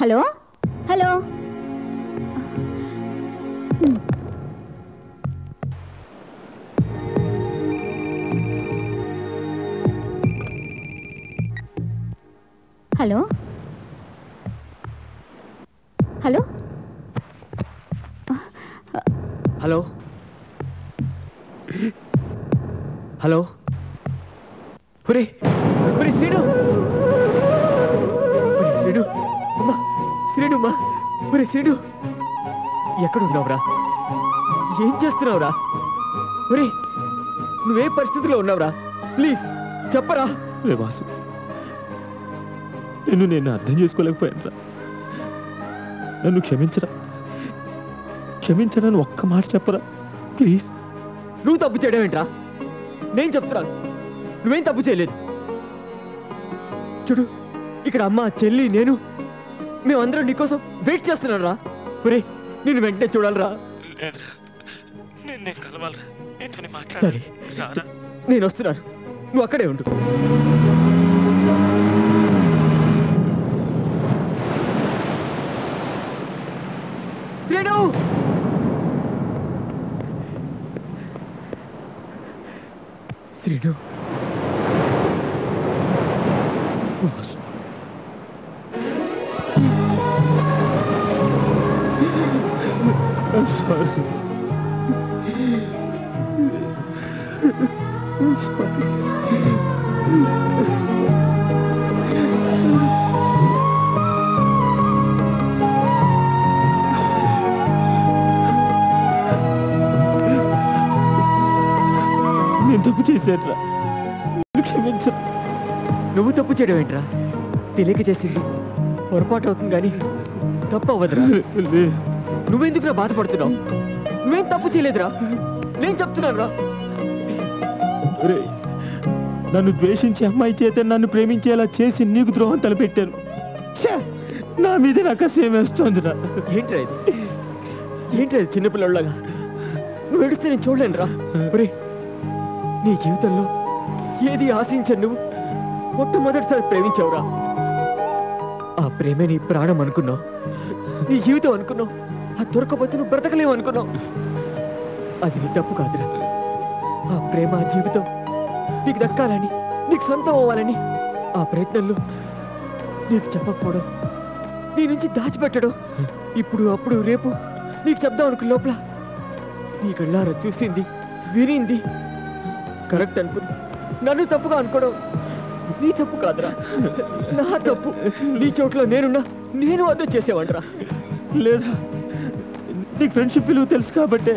Hello hello, hello hello hello hello, ఒరే ఒరే శ్రీను, ఒరే శ్రీను, అమ్మా శ్రీను, అమ్మా ఒరే శ్రీను, ఎక్కడున్నావురా? ఏం చేస్తున్నావురా? ఒరే నువ్వే పరిస్థితిలో ఉన్నావురా? ప్లీజ్ చెప్పరా. రే వాసు, నేను అర్థం చేసుకోలేకపోయాను. నన్ను క్షమించరా ఒక్క మాట చెప్పరా ప్లీజ్. నువ్వు తప్పు చేయడం ఏంట్రా? నేను చెప్తున్నాను, నువ్వేం తప్పు చేయలేదు. చూడు, ఇక్కడ అమ్మ, చెల్లి, నేను మేమందరం నీకోసం వెయిట్ చేస్తున్నాను రా. ఒరే నేను వెంటనే చూడాలరా. సరే నేను వస్తున్నాను, నువ్వు అక్కడే ఉండు. Srinu, Srinu, I'm sorry. I'm sorry. నేను తప్పు చేశానురా, క్షమించు. నువ్వు తప్పు చేయడం ఏంట్రా? తెలియక చేసింది పొరపాటు అవుతుంది కానీ తప్పు అవ్వదురా. నువ్వెందుకురా బాధపడుతున్నావు? నువ్వేం తప్పు చేయలేదురా, నేను చెప్తున్నాను రా. నన్ను ద్వేషించి అమ్మాయి చేత నన్ను ప్రేమించేలా చేసి నీకు ద్రోహం తలపెట్టాను. నా మీద నాకు అసహ్యం వేస్తోందిరా. ఏంట్రా ఇది? ఏంట్రా ఇది చిన్నపిల్లలాగా? నువ్వు ఏడిస్తే నేను చూడలేను రా. నీ జీవితంలో ఏది ఆశించను నువ్వు మొట్టమొదటిసారి ప్రేమించావురా. ఆ ప్రేమే నీ ప్రాణం అనుకున్నావు, నీ జీవితం అనుకున్నావు. ఆ దొరకపోతే నువ్వు బ్రతకలేవు అనుకున్నావు. అది నీ తప్పు కాదురా. ఆ ప్రేమ ఆ జీవితం నీకు దక్కాలని, నీకు సొంతం అవ్వాలని ఆ ప్రయత్నంలో నీకు చెప్పకపోవడం, నీ నుంచి దాచిపెట్టడం, ఇప్పుడు అప్పుడు రేపు నీకు చెప్దాం అనుకున్న లోపల నీ కళ్ళారా చూసింది వినింది కరెక్ట్ అనుకుని నన్ను తప్పుగా అనుకోవడం నీ తప్పు కాదురా, నా తప్పు. నీ చోట్ల నేను అర్థం చేసేవాడిరా. లేదా నీకు ఫ్రెండ్షిప్ విలువ తెలుసు కాబట్టే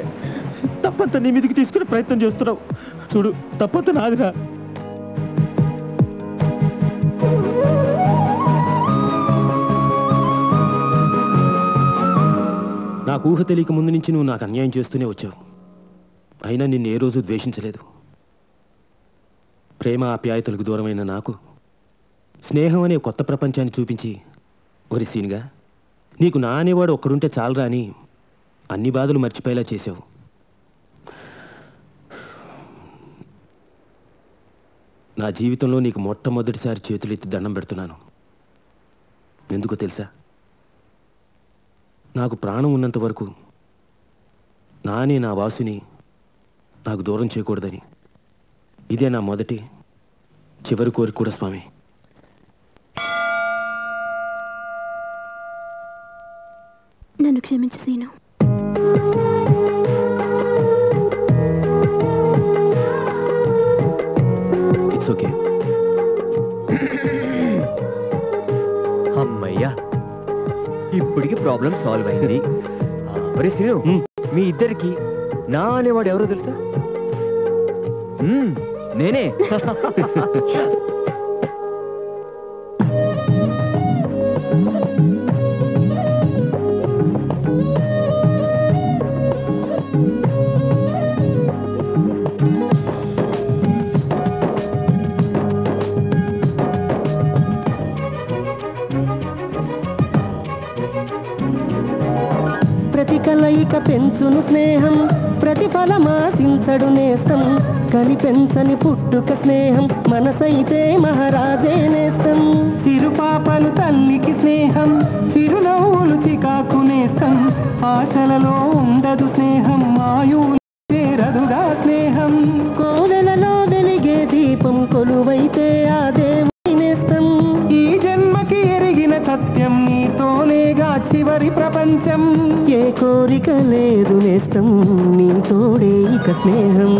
తప్పంతా నీ మీదకి తీసుకునే ప్రయత్నం చేస్తున్నావు. చూడు, తప్పంతా నాదిరా. నాకు ఊహ తెలియక ముందు నుంచి నువ్వు నాకు అన్యాయం చేస్తూనే వచ్చావు. అయినా నిన్ను ఏ రోజు ద్వేషించలేదు. ప్రేమ ఆప్యాయతలకు దూరమైన నాకు స్నేహం అనే కొత్త ప్రపంచాన్ని చూపించి, ఒరి సీన్గా నీకు నా అనేవాడు ఒక్కడుంటే చాలరా అని అన్ని బాధలు మర్చిపోయేలా చేసావు. నా జీవితంలో నీకు మొట్టమొదటిసారి చేతులెత్తి దండం పెడుతున్నాను. ఎందుకో తెలుసా? నాకు ప్రాణం ఉన్నంత వరకు నానే నా వాసుని నాకు దూరం చేయకూడదని. ఇదే నా మొదటి చివరి కోరిక కూడా స్వామి. నన్ను క్షమించు సీను. It's okay. అమ్మయ్యా, ఇప్పటికి ప్రాబ్లం సాల్వ్ అయింది. మరి సీను, మీ ఇద్దరికి నా అనేవాడు ఎవరో తెలుసా? నేనే. ప్రతి కలయిక పెంచును స్నేహం, ప్రతిఫలమాశించడు నేస్తం. కనిపెంచని పుట్టుక స్నేహం, మనసైతే మహారాజే నేస్తం. సిరుపాపలు తల్లికి స్నేహం, చిరునవ్వులు చికాకు నేస్తం. ఆశలలో ఉండదు స్నేహం, ఆయువు చేరదుగా స్నేహం. కోవెలలో వెలిగే దీపం కొలువైతే ఆ దేవుని నేస్తం. ఈ జన్మకి ఎరిగిన సత్యం, నీతోనేగా చివరి ప్రపంచం. ఏ కోరిక లేదు నేస్తం, నీ తోడే ఇక స్నేహం.